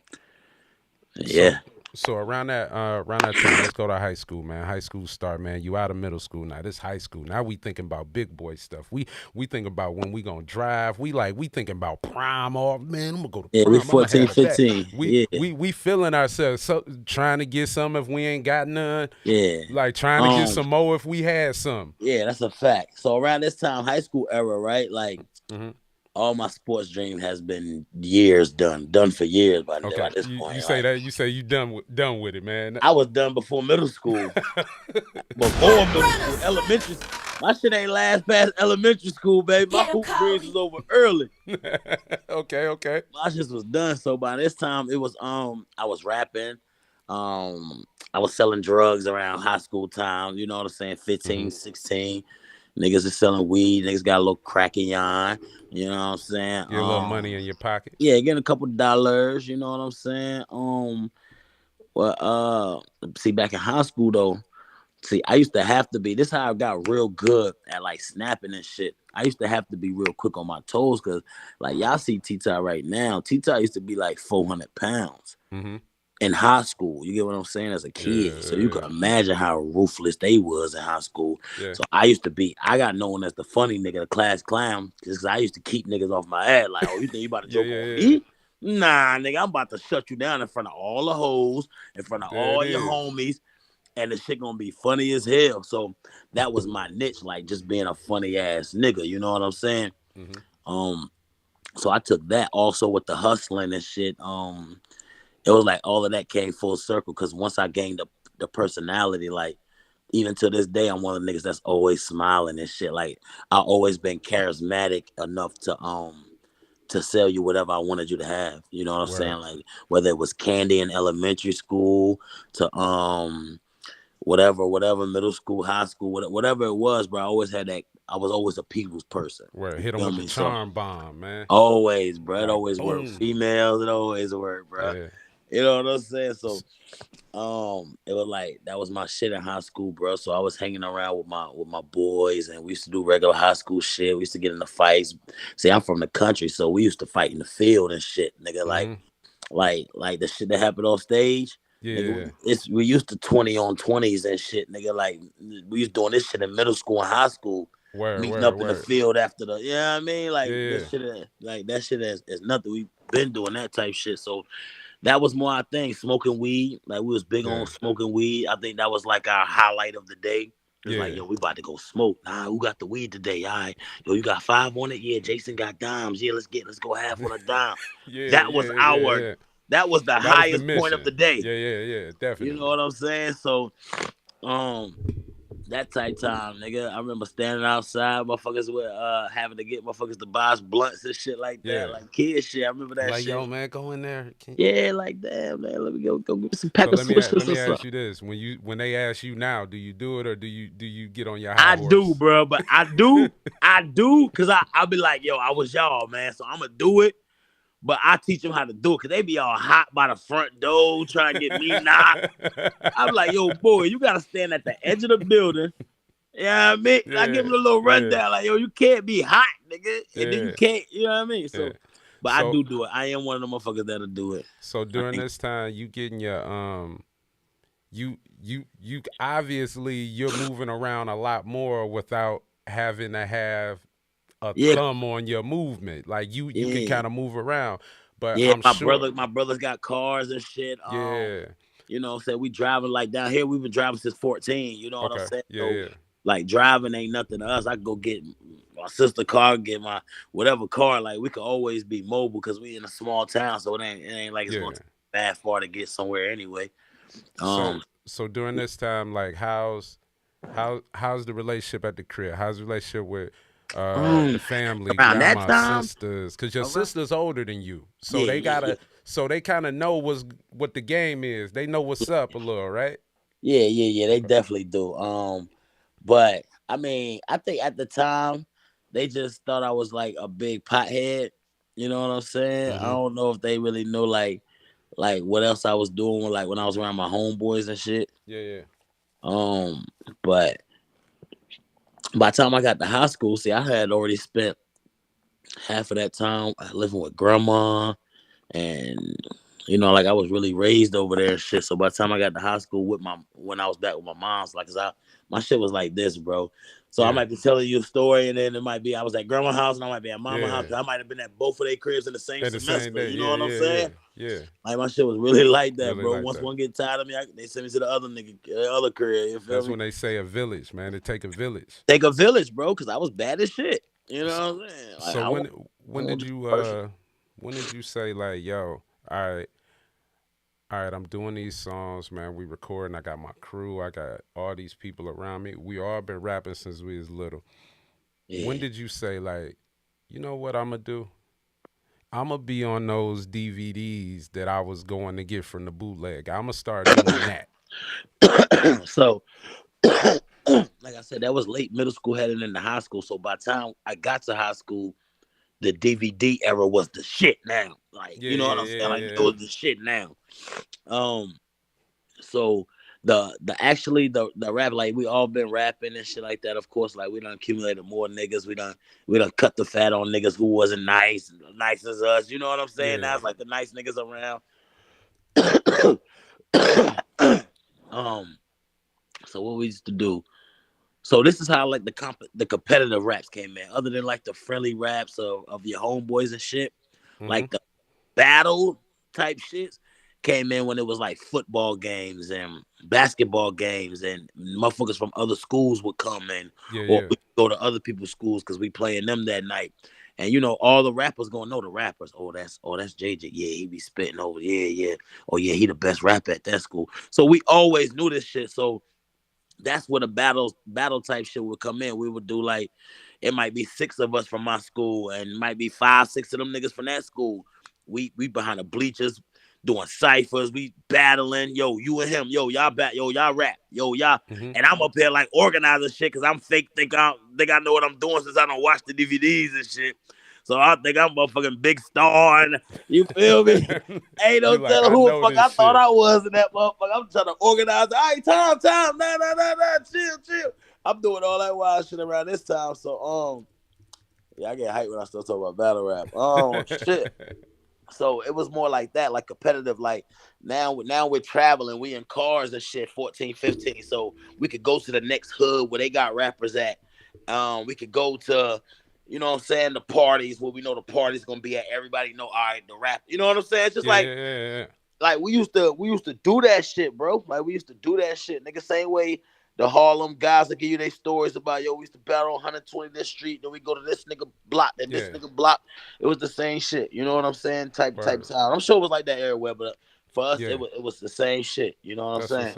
Yeah. so around that time, let's go to high school, man. High school start, man. You out of middle school now. This high school. Now we thinking about big boy stuff. We think about when we gonna drive. We thinking about prom. Oh man, I'm gonna go to Yeah, we prom. I'm gonna 14, have a back. 15. Yeah. We feeling ourselves. So trying to get some if we ain't got none. Yeah. Like trying to get Um, some more if we had some. yeah, that's a fact. So around this time, high school era, right? Like Hmm. all my sports dream has been years done for years by Okay, this you point. say Like that. You say you done with it, man. I was done before middle school. Before middle school, elementary. My shit ain't last past elementary school, baby. My hoop dreams was over early. Okay, okay. My shit was done. So by this time, it was I was rapping, I was selling drugs around high school time. You know what I'm saying? Hmm. 15, 16. Niggas is selling weed. Niggas got a little crack in your eye. You know what I'm saying? Get a little money in your pocket. Yeah, getting a couple dollars. You know what I'm saying? Well, see, back in high school though. See, I used to have to be. This is how I got real good at like snapping and shit. I used to have to be real quick on my toes because, like, y'all see T-Ty right now. T-Ty used to be like 400 pounds Hmm. in high school. You get what I'm saying? As a kid, so you can Yeah, imagine how ruthless they was in high school. yeah, So I used to be. I got known as the funny nigga, the class clown, because I used to keep niggas off my ass. Like, oh, you think you about to yeah, joke yeah, on yeah. me? Nah, nigga, I'm about to shut you down in front of all the hoes, in front of There it all your is. homies, and the shit gonna be funny as hell. So that was my niche, like just being a funny ass nigga. You know what I'm saying? Hmm. Um, so I took that also with the hustling and shit. It was like all of that came full circle because once I gained the personality, like even to this day, I'm one of the niggas that's always smiling and shit. Like I always been charismatic enough to sell you whatever I wanted you to have. You know what I'm Word. saying? Like whether it was candy in elementary school to whatever, middle school, high school, whatever it was, bro. I always had that. I was always a people's person. Word. You Hit them feel with the me? So charm bomb, man. always, bro. It Like always worked. boom. Females, it always worked, bro. Yeah. You know what I'm saying? S- So it was like that was my shit in high school, bro. So I was hanging around with my boys, and we used to do regular high school shit. We used to get in the fights. See, I'm from the country, so we used to fight in the field and shit, nigga. Mhm. Like the shit that happened off stage, nigga. Yeah. We used to 20 on 20s and shit, nigga. Like we was doing this shit in middle school and high school, Word. meeting Word. up in the Word. field after the, you know what I mean? Yeah. Like Yeah. that shit is nothing. We been doing that type shit. So that was more our thing, smoking weed. Like we was big on Yeah. smoking weed. I think that was like our highlight of the day. It was like, Yeah. yo, we about to go smoke. Nah, who got the weed today? All right. Yo, you got 5 on it? Yeah, Jason got dimes. Yeah, let's go half on a dime. Yeah. That was Yeah. Yeah. our Yeah. that was the That was the highest point of mission. the day. Yeah. Yeah. Yeah. You know Definitely. what I'm saying? So um that type time, nigga. I remember standing outside, motherfuckers with having to get motherfuckers to buy us blunts and shit like that. Yeah. Like kid shit. I remember that Like yo, shit. man, go in there. Yeah, like damn, man. Let me go get me some So pack of swishers let or me ask something. you this: when they ask you now, do you do it or do you get on your high I do, horse? bro, but I do, cause I be like, yo, I was y'all, man, so I'm gonna do it. But I teach them how to do it, cause they be all hot by the front door trying to get me knocked. I'm like, yo, boy, you gotta stand at the edge of the building. Yeah, you know what I mean, I give Yeah. them a little Yeah. rundown, like, yo, you can't be hot, nigga, and then you Yeah. can't, you know what I mean? Yeah. So, but I So do it. I am one of the motherfuckers that'll do it. so I during ain't, this time, you getting your you obviously you're moving around a lot more without having to have a yeah, thumb on your movement. Like you can yeah, kind of move around, but yeah. I'm sure. My brothers got cars and shit. Yeah. You know what I'm saying? We driving like down here, we've been driving since 14. You know what I'm Okay. saying? Yeah. So Yeah. like driving ain't nothing to us. I can go get my sister car, get my whatever car. Like we could always be mobile because we in a small town. So it ain't like it's gonna Yeah. take that far to get somewhere anyway. So Um so during this time, like how's the relationship at the crib? How's the relationship with the family, around that grandma, time, sisters? Cause your around sister's older than you, so yeah, they yeah, yeah, gotta so they kind of know what the game is. They know what's up a little, right? yeah, they definitely do. But I mean, I think at the time they just thought I was like a big pothead. You know what I'm saying? I Mm-hmm. don't know if they really knew like what else I was doing like when I was around my homeboys and shit. Yeah, yeah. Um, but by the time I got to high school, see, I had already spent half of that time I living with grandma, and like I was really raised over there and shit. So by the time I got to high school when I was back with my mom's, like, cause my shit was like this, bro. So I Yeah. might be telling you a story, and then it might be I was at grandma's house, and I might be at mama's house. Yeah. 'Cause I might have been at both of their cribs in the same At the same semester. day. You know Yeah, what I'm yeah, yeah. saying? Yeah. Like my shit was really like that, Really bro. like Once that. one get tired of me, they send me to the other nigga, other crib. You feel That's me? when they say a village, man. It take a village. Take a village, bro, because I was bad as shit. You S- know what I'm saying? Like So I when want did to be you perfect. when did you say like, yo, all right, I'm doing these songs, man. We recording. I got my crew. I got all these people around me. We all been rapping since we was little. When Yeah. did you say like, you know what I'm gonna do? I'm gonna be on those DVDs that I was going to get from the bootleg. I'm gonna start doing that. So, like I said, that was late middle school heading into high school. So by the time I got to high school, the DVD era was the shit now. Like, Yeah, you know what yeah, I'm saying? yeah, Like it yeah, was the shit now. Um, so the rap, like we all been rapping and shit like that. Of course, like we done accumulated more niggas. We done cut the fat on niggas who wasn't nice as us. You know what I'm saying? yeah. Now it's like the nice niggas around. um, so what we used to do. So this is how like the competitive raps came in. Other than like the friendly raps of your homeboys and shit, Mhm. like the battle type shits came in when it was like football games and basketball games, and motherfuckers from other schools would come in, Yeah, or yeah. we go to other people's schools because we playing them that night. And all the rappers gonna know the rappers. Oh, that's JJ. Yeah, he be spitting over. Yeah, yeah. Oh yeah, he the best rapper at that school. So we always knew this shit. So that's where the battle type shit would come in. We would do like it might be six of us from my school, and might be five, six of them niggas from that school. We behind the bleachers doing ciphers. We battling. Yo, you and him. Yo, y'all yo, y'all rap. Yo, y'all. Mhm. And I'm up there like organizing shit because I'm fake. Think I know what I'm doing since I don't watch the DVDs and shit. So I think I'm motherfucking big star, and you feel me? Ain't no You like, telling I who the know fuck this I thought shit. I was in that motherfucker. I'm trying to organize. All right, time. Nah, chill. I'm doing all that wild shit around this time. So yeah, I get hyped when I start talking about battle rap. Shit. So it was more like that, like competitive. Like now we're traveling, we in cars and shit, 14, 15. So we could go to the next hood where they got rappers at. We could go to, you know what I'm saying, the parties where we know the party's gonna be at. Everybody know, all right, the rap. You know what I'm saying? It's just Yeah, yeah, yeah, yeah. like we used to do that shit, bro. Like we used to do that shit, nigga. Same way the Harlem guys that give you their stories about, yo, we used to battle on 120 this street, then we go to this nigga block, then this Yeah. nigga block. It was the same shit. You know what I'm saying? Type Word. time. I'm sure it was like that everywhere, but for us, Yeah. it was the same shit. You know what I'm That's saying?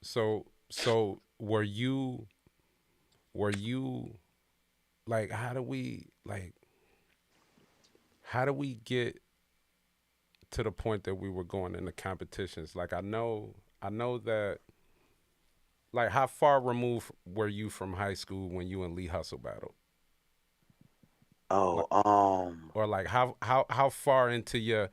what's up. So were you like how do we get to the point that we were going into competitions? Like I know that like how far removed were you from high school when you and Lee Hustle battled? Oh, Like or like how far into your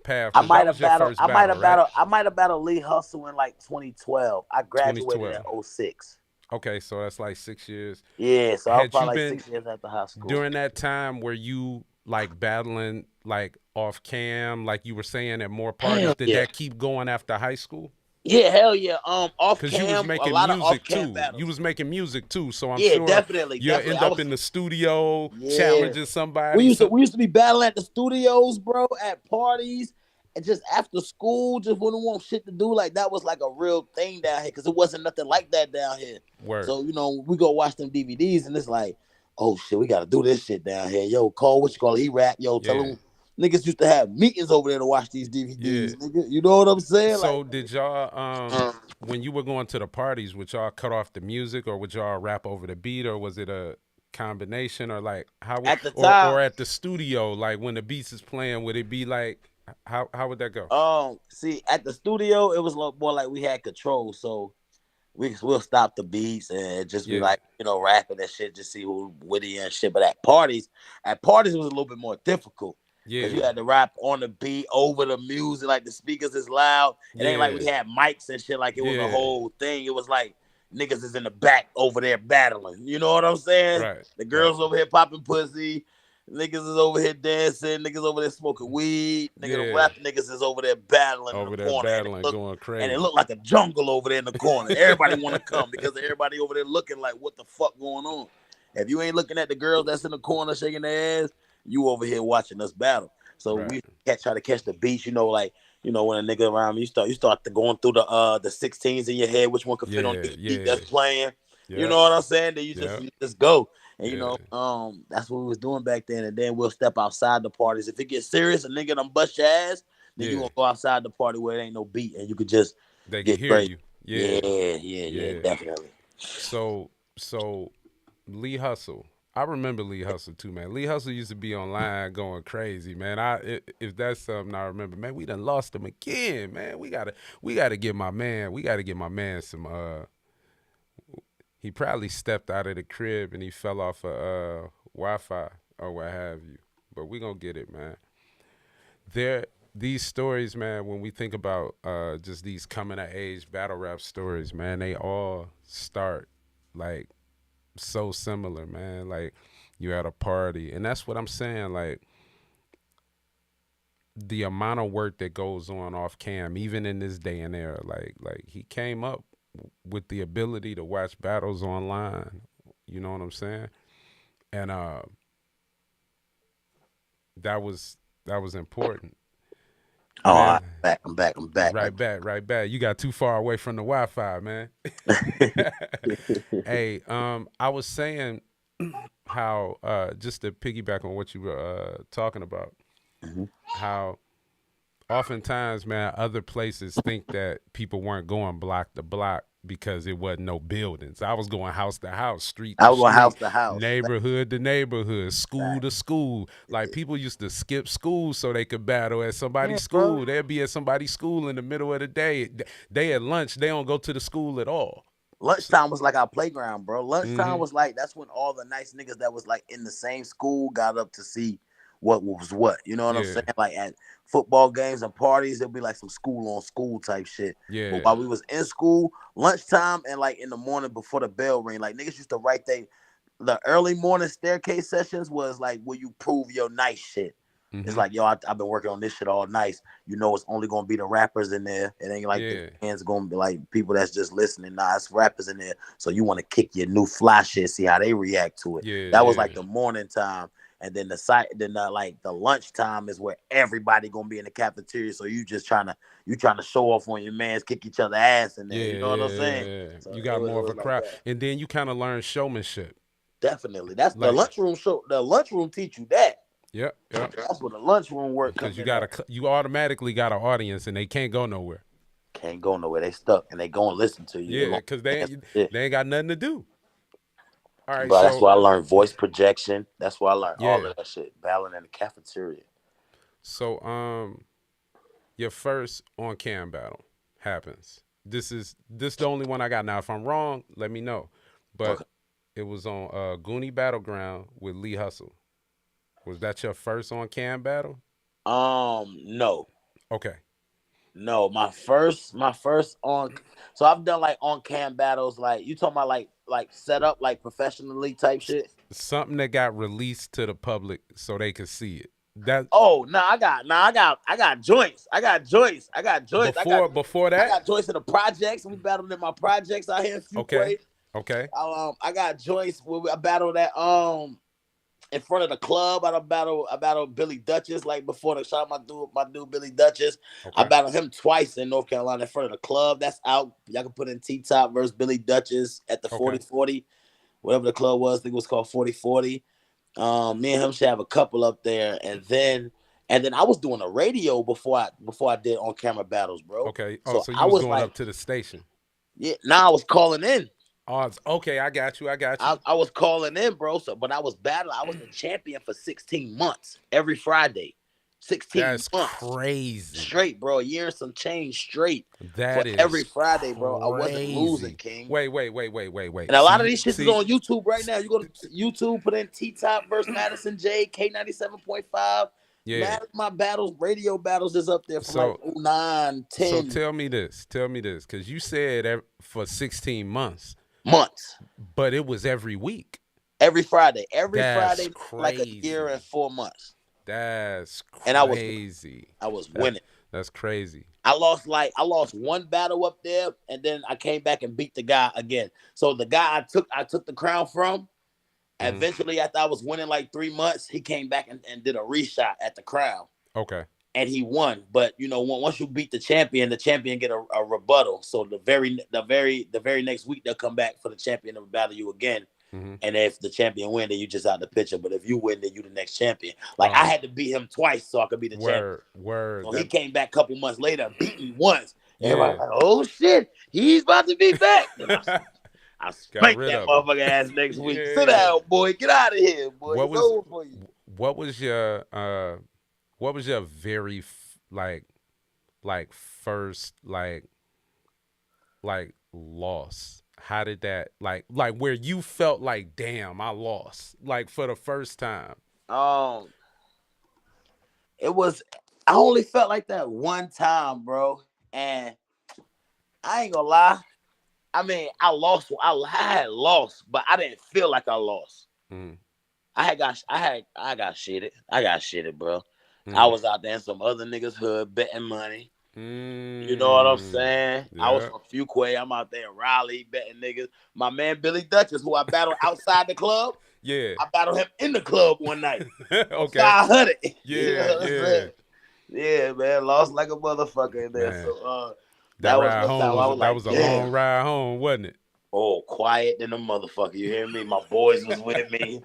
path, I because that might was have your battled. first battle, right? I might have battled Lee Hustle in like 2012. I graduated in 2012. '06. Okay, so that's like 6 years. Yeah, so I was Had you probably like been 6 years after high school. during that time were you like battling like off cam, like you were saying at more parties? Hell Did yeah. that keep going after high school? Yeah, hell yeah. Off Cause you was cam, a making lot of off music cam too. You battles. was making music too, so I'm Yeah, sure definitely, you'll definitely. end I up was in the studio yeah. challenging We somebody. used to Some we used to be battling at the studios, bro, at parties, and just after school, just when we want shit to do. Like that was like a real thing down here because it wasn't nothing like that down here. word. So we go watch them DVDs, and it's like, oh shit, we gotta do this shit down here. Yo, call what you call it, he rap. Yo, tell Yeah, him niggas used to have meetings over there to watch these yeah. DVDs, nigga. You know what I'm saying? Like, So did y'all uh, when you were going to the parties, would y'all cut off the music or would y'all rap over the beat, or was it a combination, or like at the or time. at the studio, like when the beats is playing, would it be like how would that go? See, at the studio, it was a little more like we had control, so we'll stop the beats and just be Yeah, like, rapping and shit, just see who witty and shit. But at parties, it was a little bit more difficult because you yeah, had to rap on the beat over the music, like the speakers is loud. It ain't like yeah, we had mics and shit, like it was a yeah. whole thing. It was like niggas is in the back over there battling. You know what I'm saying? Right, The right. girls over here popping pussy. Niggas is over here dancing. Niggas over there smoking weed. Nigga, the Yeah. rap niggas is over there battling in the Over there corner, battling, going and it crazy. looked like a jungle over there in the corner. Everybody want to come because everybody over there looking like, what the fuck going on? If you ain't looking at the girls that's in the corner shaking their ass, you over here watching us battle. So Right. we try to catch the beats, like when a nigga around me, you start to going through the 16s in your head, which one could fit on Yeah, each beat yeah. that's playing. You Yep. know what I'm saying? Then you just Yep. you just go. And Yeah. that's what we was doing back then. And then we'll step outside the parties. If it gets serious, a nigga done bust your ass, then you Yeah. gonna go outside the party where it ain't no beat and you could just They can get hear crazy. you. Yeah, Yeah. yeah, Yeah. definitely. So Lee Hustle. I remember Lee Hustle too, man. Lee Hustle used to be online going crazy, man. If that's something I remember, man, we done lost him again, man. We gotta get my man. We gotta get my man some. He probably stepped out of the crib and he fell off Wi-Fi or what have you. But we gonna get it, man. There, these stories, man. When we think about just these coming of age battle rap stories, man, they all start like so similar, man. Like you at a party, and that's what I'm saying. Like the amount of work that goes on off cam, even in this day and era. Like he came up with the ability to watch battles online. You know what I'm saying? And that was important, Oh, all right, man. I'm back. Right back, right back. You got too far away from the Wi-Fi, man. Hey, I was saying how just to piggyback on what you were talking about, Mhm. how oftentimes, man, other places think that people weren't going block to block because it wasn't no buildings. I was going house to house, street I to was going house street, to house. neighborhood to neighborhood, school Fact. to school. Like people used to skip school so they could battle at Yeah, somebody's bro. school. They'd be at somebody's school in the middle of the day. They at lunch, they don't go to the school at all. So, Lunchtime was like our playground, bro. Lunchtime mm-hmm. was like that's when all the nice niggas that was like in the same school got up to see what was what. You know what I'm Yeah, saying? Like at football games and parties, it'll be like some school on school type shit. But yeah, while we was in school, lunchtime and like in the morning before the bell ring, like niggas used to write the early morning staircase sessions was like where you prove your nice shit. It's mm-hmm. like, yo, I've been working on this shit all night. It's only gonna be the rappers in there. It ain't like the Yeah, fans gonna be like people that's just listening. Nah, it's rappers in there. So you want to kick your new fly shit, see how they react to it. yeah, That was yeah, like the morning time. And then the lunch time is where everybody gonna be in the cafeteria. So you trying to show off on your mans, kick each other ass in there. yeah, You know what I'm yeah, saying? yeah, yeah. So You it got was, it more of was a like crowd, that. and then you kind of learn showmanship. Definitely. That's the Like, lunchroom show. The lunchroom teach you that. yep, yep. That's where the lunchroom work Because come you in at. you automatically got an audience, and they can't go nowhere. Can't go nowhere. They stuck and they gonna listen to you as Yeah, long because as they they ain't got nothing to do. All right, Bro, that's so where I learned voice projection. That's where I learned all yeah, of that shit. Battling in the cafeteria. so your first on cam battle happens. This the only one I got now. If I'm wrong, let me know. But Okay. it was on Goonie Battleground with Lee Hustle. Was that your first on cam battle? No. Okay. No, my first on so I've done like on cam battles, like you talking about like set up like professionally type shit. Something that got released to the public so they could see it. That Oh no, I got joints. before I that? got joints in the projects. We battled in my projects out here in Okay. Fuquay. Okay. I got joints where I battled at in front of the club. I battled Billy Dutchess like before the shot. My dude Billy Dutchess. I Okay. battled him twice in North Carolina in front of the club. That's out. Y'all can put in T Top versus Billy Dutchess at the Okay. 4040, whatever the club was. I think it was called 4040. Me and him should have a couple up there, and then I was doing a radio before I did on camera battles, bro. Okay. Oh, So so you I was was going like, up to the station. yeah. Now I was calling in. Odds. Okay, I got you. I got you. I was calling in, bro. So, but I was battling. I was the champion for 16 months every Friday. 16 That's months crazy. straight, bro. A year and some change straight for That every is Friday, bro. I wasn't losing, crazy. King. Wait. And a lot of See, these shits is see, on YouTube right now. You go to YouTube, put in T Top versus Madison J, K97.5. yeah. Man, my battles, radio battles is up there from like So, 09, so 10 tell me this. Tell me this, because you said for 16 months, months. but it was every week. Every That's Friday night for like a year and crazy. 4 months, That's and crazy. I was That winning. that's crazy. I lost one battle up there, and then I came back and beat the guy again. So the guy I took the crown from, Hmm. eventually after I was winning like 3 months, he came back and did a reshot at the crown. Okay. And he won. But you know, once you beat the champion get a rebuttal. So the very next week they'll come back for the champion to battle you again. Hmm. And if the champion win, then you just out the picture. But if you win, then you the next champion. Like I Oh, had to beat him twice so I could be the champion. word. So he That came back a couple months later and beat me once. Everybody yeah. like, oh shit, he's about to be back. Then I Got spanked rid that of him. motherfucker ass next week. Sit Yeah. down, boy. Get out of here, boy. What It's was over for you. what was your what was your very like first like loss? How did that like where you felt like damn I lost like for the first time? Um, it was I only felt like that one time, bro. And I ain't gonna lie. I mean, I lost. I had lost, but I didn't feel like I lost. Mm, I got shitted. I got shitted, bro. I mm, was out there in some other niggas' hood betting money. You know what I'm mm. saying? I was Yeah. from Fuquay. I'm out there in Raleigh betting niggas. My man Billy Dutchess, who I battled outside the club, Yeah. I battled him in the club one night on Okay. Sky Hundred. You Yeah, know what I'm yeah. saying? Yeah, man, lost like a motherfucker in there. Man, So that that was ride one home time I was was that like, was a damn. long ride home, wasn't it? Oh, quiet than a motherfucker. You hear me? My boys was with me.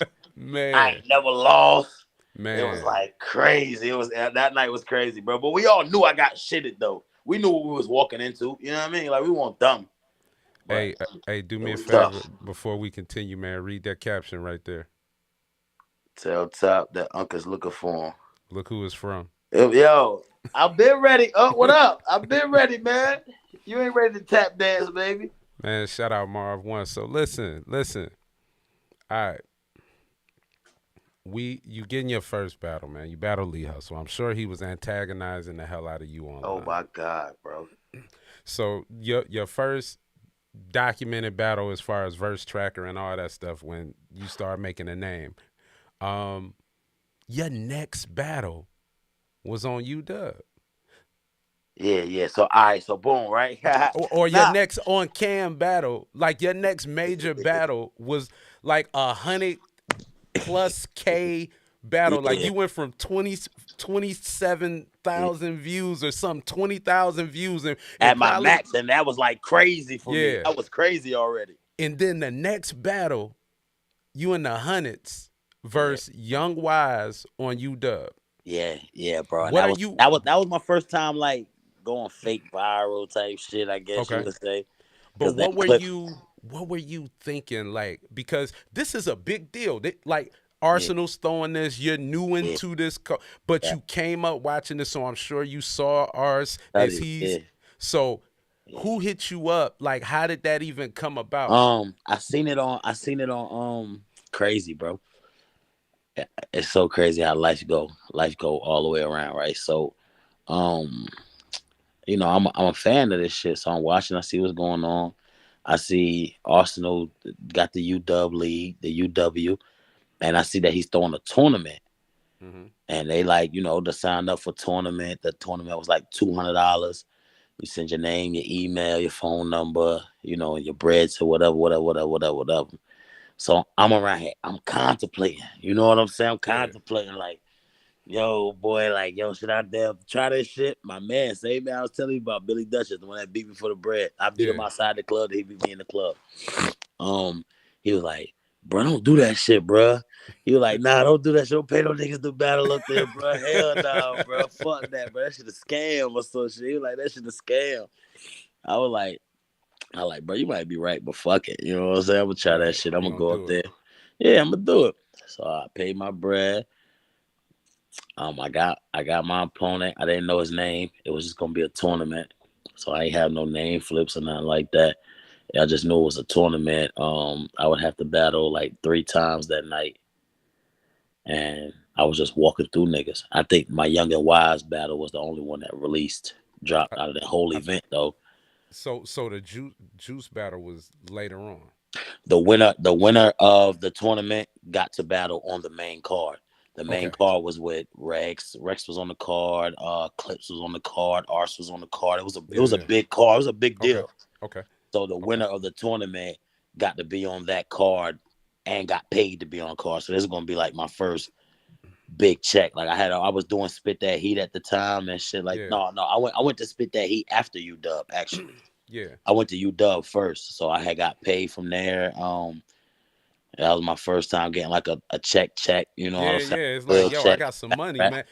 I Man, ain't never lost. It was man. like crazy. It was that night was crazy, bro. But we all knew I got shitted though. We knew what we was walking into. You know what I mean? Like we weren't dumb, but Hey, do it me a was favor tough. before we continue, man. Read that caption right there. Tell Top that Uncle's looking for him. Look who it's from. Yo, I've been ready. What up? I've been ready, man. You ain't ready to tap dance, baby. Man, shout out Marv One. So listen. All right, you getting your first battle, man. You battled Lee Hustle. I'm sure he was antagonizing the hell out of you Oh online. my God, bro. So your first documented battle as far as verse tracker and all that stuff when you start making a name. Um, your next battle was on UW. Yeah, yeah. So all right, so boom, right? Or your Nah. next on cam battle, like your next major battle was like 100+ K battle. Like Yeah. you went from 27,000 views or something, 20,000 views, and At my probably, max, and that was like crazy for me. yeah. That was crazy already. And then the next battle, you in the hundreds Yeah, versus Young Wise on UW. yeah, bro. And What are you? that was my first time like going fake viral type shit. I guess you Okay. would say But because that what were clip. you thinking like because this is a big deal. Like Yeah, Arsenal's throwing this, you're new yeah, into this but yeah. you came up watching this so I'm sure you saw ours as Study. he's Yeah, so yeah. who hit you up? Like how did that even come about? I seen it on Crazy, bro. It's so crazy how life go all the way around, right? So, um, I'm a fan of this shit. So I'm watching. I see what's going on. I see Arsenal got the UW league, the UW, and I see that he's throwing a tournament. Hmm. And they like, to sign up for tournament. The tournament was like $200. You send your name, your email, your phone number, and your bread to whatever. So I'm around here. I'm contemplating. You know what I'm saying? I'm Yeah. contemplating like, yo, boy, like, yo, should I damn try this shit? My man, same man I was telling you about Billy Dutchess, the one that beat me for the bread. I beat him Yeah. outside the club. He beat me in the club. Um, he was like, bro, don't do that shit, bro. He was like, nah, don't do that shit. Don't pay no niggas to battle up there, bro. Hell no, bro. Fuck that, bro. That shit a scam or some shit. He was like, that shit a scam. I was like, bro, you might be right, but fuck it. You know what I'm saying? I'm gonna try that Right. shit. I'm You gonna gonna go up do it. there. Yeah, I'm gonna do it. So I paid my bread. I got my opponent. I didn't know his name. It was just gonna be a tournament. So I ain't have no name flips or nothing like that. I just knew it was a tournament. I would have to battle like 3 times that night. And I was just walking through niggas. I think my Young and Wise battle was the only one that released, dropped I, out of that whole I, event though. so the juice battle was later on. The winner of the tournament got to battle on the main card. The main Okay. card was with Rex. Rex was on the card. Clips was on the card. Ars was on the card. It Yeah, was a yeah. big card. It was a big Okay. deal. Okay. So the Okay. winner of the tournament got to be on that card and got paid to be on card. So this is gonna be like my first big check. Like I was doing Spit That Heat at the time and shit. Like Yeah. no, I went to Spit That Heat after UW actually. Yeah. I went to UW first, so I had got paid from there. That was my first time getting like a check. You know what I'm Yeah, saying? yeah. It's like, Real yo, I check. got some money, Right? man.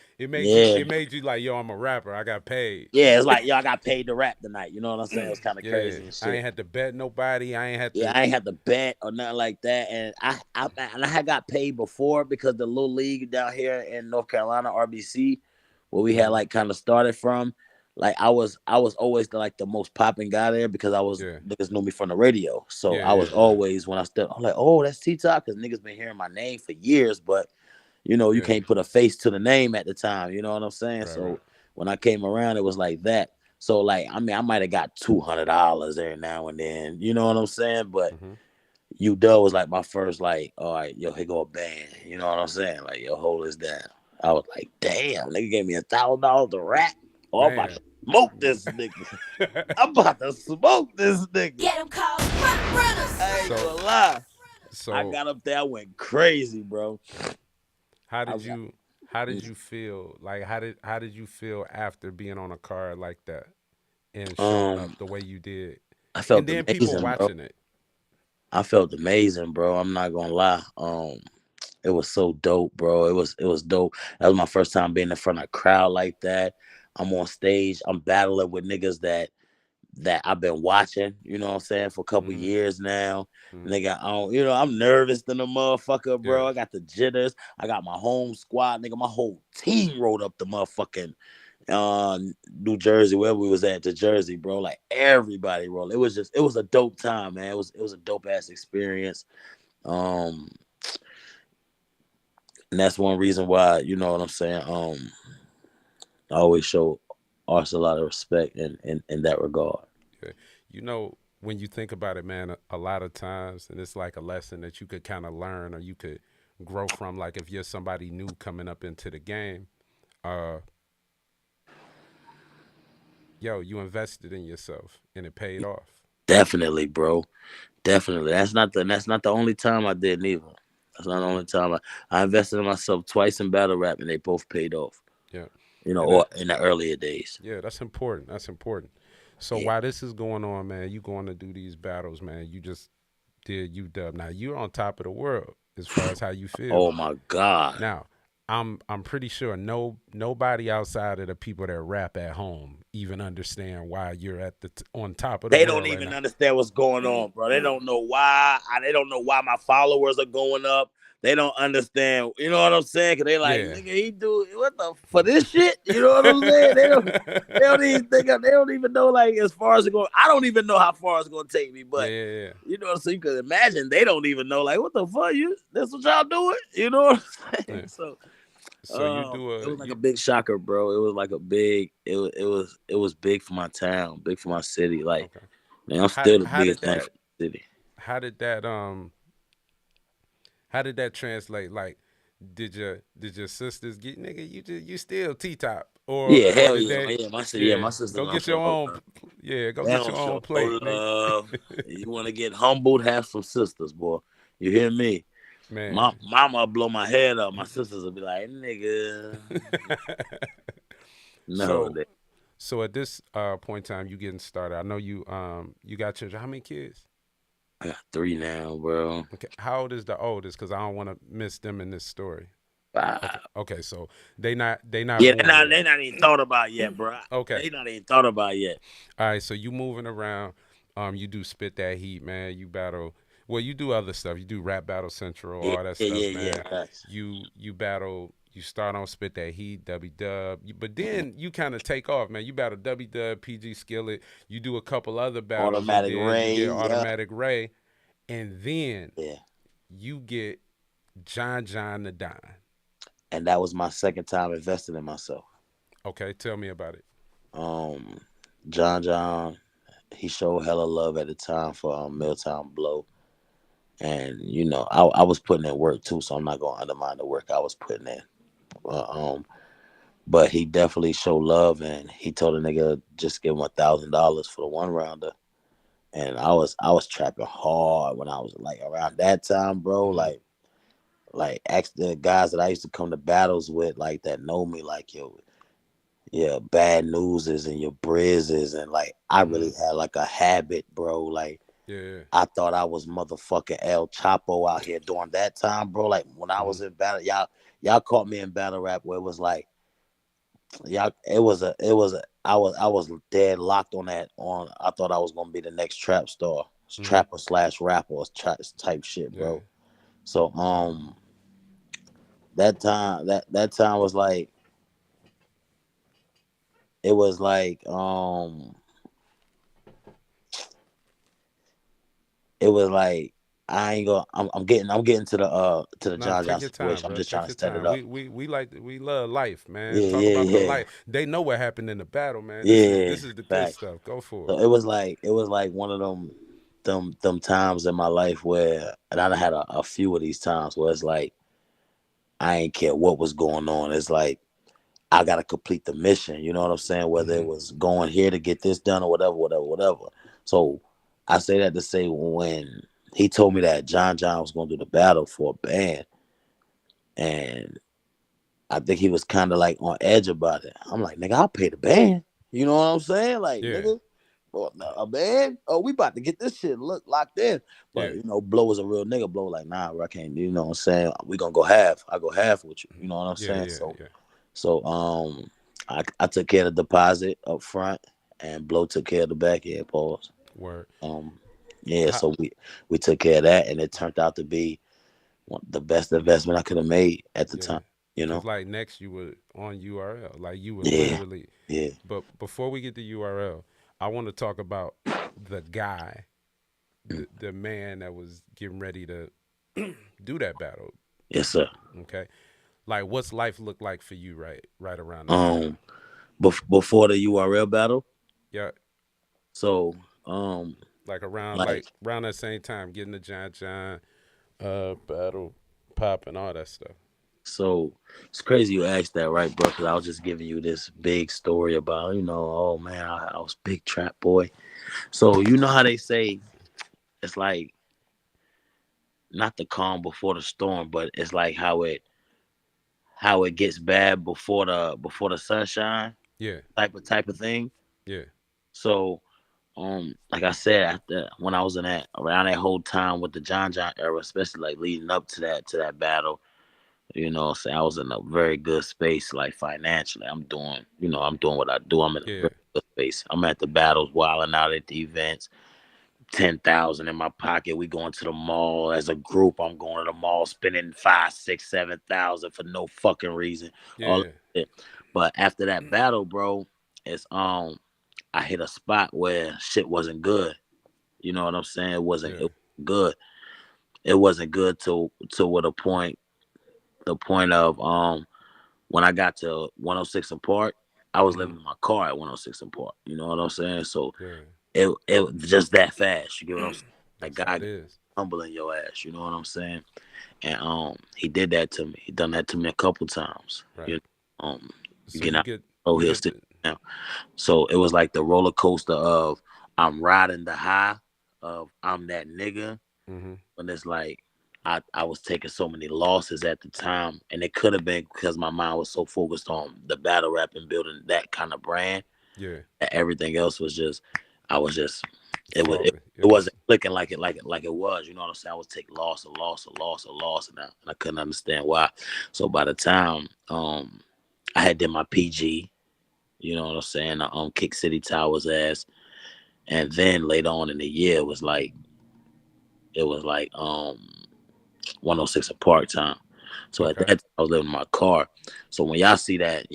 Yeah, It made you like, yo, I'm a rapper. I got paid. yeah. It's like yo, I got paid to rap tonight. You know what I'm saying? It was kind of Yeah. crazy and I shit. ain't had to bet nobody. I ain't had Yeah, to. I ain't had to bet or nothing like that, and I had got paid before because the little league down here in North Carolina, RBC, where we had Hmm. like kind of started from. Like I was always the most popping guy there because I was Yeah. niggas knew me from the radio, so Yeah, I yeah, was always when I stepped, I'm like, oh, that's T Top because niggas been hearing my name for years, but you yeah. can't put a face to the name at the time. You know what I'm saying? Right, right. So when I came around, it was like that. So like, I mean, I might have got $200 every now and then. You know what I'm saying? But Hmm. UW was like my first, like, all right, yo, here go a band. You know what I'm saying? Like, yo, hold this down. I was like, damn, nigga gave me $1,000 to rap. Oh, I'm about Man. to smoke this nigga. I'm about to smoke this nigga. Get them called front I runners. ain't so, gonna lie. I so got up there, I went crazy, bro. how I did got, you, how did you feel? Like, how did you feel after being on a card like that and showing up um, the way you did, I and felt then people amazing, bro. watching it? I felt amazing, bro. I'm not gonna lie. It was so dope, bro. It was dope. That was my first time being in front of a crowd like that. I'm on stage. I'm battling with niggas that I've been watching. You know what I'm saying for a couple Hmm. years now. Hmm. Nigga, I'm nervous than a motherfucker, Yeah. bro. I got the jitters. I got my home squad, nigga. My whole team rode up the motherfucking uh New Jersey, where we was at to Jersey, bro. Like everybody rolled. It was a dope time, man. It was a dope ass experience. Um, and that's one reason why, you know what I'm saying. I always show us a lot of respect in that regard. Yeah. You know, when you think about it, man, a lot of times, and it's like a lesson that you could kind of learn or you could grow from. Like if you're somebody new coming up into the game, uh, yo, you invested in yourself and it paid off. Definitely, bro. Definitely. That's not the only time I did neither. That's not the Hmm. only time I invested in myself twice in battle rap and they both paid off. Yeah. You know, And or in the earlier days. yeah, that's important. That's important. So Yeah. while this is going on, man, you going to do these battles, man. You just did UW. Now you're on top of the world as far as how you feel. Oh my God. Now, I'm pretty sure nobody outside of the people that rap at home even understand why you're at on top of the They don't world right even now. understand what's going on, bro. They don't know why. They don't know why my followers are going up. They don't understand. You know what I'm saying? Cause they like, Yeah. nigga, he do what the for this shit. You know what I'm saying? They don't. They don't even think. They don't even know like as far as it going. I don't even know how far it's going to take me. Yeah, But yeah, yeah. you know, so you can imagine they don't even know like what the fuck you. That's what y'all doing. You know what I'm saying? Yeah. So So you do it a was like a you big shocker, bro. It was like a big. It was big for my town, big for my city. Like okay. man, I'm still the How did biggest name that for the city. how did that how did that translate? Like, did your sisters get nigga? You still T top Yeah, or hell did yeah, they? my Yeah, sisters go don't get your show no own. love. Yeah, go They get don't your show own no plate, nigga. love. You want to get humbled? Have some sisters, boy. You hear me? My Man. mama blow my head up. My sisters will be like, nigga, no. so so at this point in time, you getting started. I know you got children. How many kids? I got three now, bro. Okay, how old is the oldest? Because I don't want to miss them in this story. Okay, Five. okay, so they not Yeah, born yet. they not even thought about yet, bro. Okay, They not even thought about yet. all right. So you moving around. You do spit that heat, man. You battle. Well, you do other stuff. You do rap battle central, Yeah, all that yeah, stuff, yeah, man. yeah. Facts. You battle. You start on spit that heat, W Dub, but then you kind of take off, man. You battle W Dub, PG Skillet. You do a couple other battles, and Automatic then you get rain, yeah, Automatic Ray, and then yeah. you get John the Don. And that was my second time investing in myself. Okay, tell me about it. Um, John, he showed hella love at the time for Milltown Blow. And I was putting in work too, so I'm not gonna undermine the work I was putting in. Uh, um, but he definitely showed love, and he told a nigga just give him $1,000 for the one rounder. And I was trapping hard when I was like around that time, bro. Mm-hmm. Like ask the guys that I used to come to battles with, like that know me, like yo, yeah, bad newses and your brizzes, and like I Mm-hmm. really had like a habit, bro. Like Yeah. I thought I was motherfucking El Chapo out here during that time, bro. Like when I Mm-hmm. was in battle, y'all caught me in battle rap where it was like y'all. It was a. I was dead locked on that. I thought I was gonna be the next trap star, Mm-hmm. trapper slash rapper type shit, Yeah. bro. So that time was like it was like it was like I ain't gonna. I'm getting to the Nah, John take John your time, situation. I'm bro. just trying Take to your set it time. up. We love life, man. Yeah, Talk yeah, about the yeah. life. They know what happened in the battle, man. Yeah, This is the good facts. stuff. Go for So it. it was like one of them times in my life where, and I done had a few of these times where it's like I ain't care what was going on. It's like I gotta complete the mission. You know what I'm saying? Whether Mm-hmm. it was going here to get this done or whatever, whatever, whatever. So I say that to say when he told me that John was gonna do the battle for a band, and I think he was kind of like on edge about it. I'm like, nigga, I'll pay the band. You know what I'm saying? Like, Yeah. nigga, well, a band? Oh, we about to get this shit locked in. Yeah. But Blow is a real nigga. Blow like, nah, bro, I can't. You know what I'm saying? We gonna go half. I go half with you. You know what I'm Yeah. saying? Yeah. Yeah. So I took care of the deposit up front, and Blow took care of the back end. Pause. Word. Um, yeah. How, So we took care of that, and it turned out to be the best investment I could have made at the yeah. time. You Cause know? like next you were on URL. Like you were Yeah. literally. Yeah. But before we get to URL, I want to talk about the guy, Mm. the man that was getting ready to do that battle. Yes, sir. Okay. Like what's life look like for you right around that time? Um, before the URL battle, Yeah. so um, Like around like that same time, getting the John battle pop and all that stuff. so it's crazy you asked that, right, bro? Because I was just giving you this big story about oh man, I was big trap boy. So you know how they say it's like not the calm before the storm, but it's like how it gets bad before the sunshine Yeah. type of thing. Yeah. So like I said, after when I was in that around that whole time with the John era, especially like leading up to that battle, so I was in a very good space, like financially. I'm doing what I do. I'm in a Yeah. very good space. I'm at the battles, wilding out at the events. 10,000 in my pocket. We going to the mall as a group. I'm going to the mall, spending 5, 6, 7,000 for no fucking reason. All Yeah. that shit. But after that battle, bro, it's I hit a spot where shit wasn't good. You know what I'm saying? It Yeah. wasn't good. It wasn't good to what a point the point of when I got to 106 and Park, I was Mm-hmm. living in my car at 106 and Park. You know what I'm saying? So Yeah. it was just that fast. You get what I'm saying? Like That's how God it is. humbling your ass. You know what I'm saying? And he did that to me. He done that to me a couple times. Right. You So get out. Oh, you he'll get sit the down. So it was like the roller coaster of I'm riding the high of I'm that nigga, mm-hmm. when it's like I was taking so many losses at the time, and it could have been because my mind was so focused on the battle rap and building that kind of brand Yeah. that everything else was just I was just it It was wasn't clicking like it was. You know what I'm saying? I was taking loss, a loss, a loss, a loss, and I couldn't understand why. So by the time I had did my PG, you know what I'm saying, Kick City Towers ass, and then later on in the year it was like 106 in Park time. So at that okay. time, I was living in my car. So when y'all see that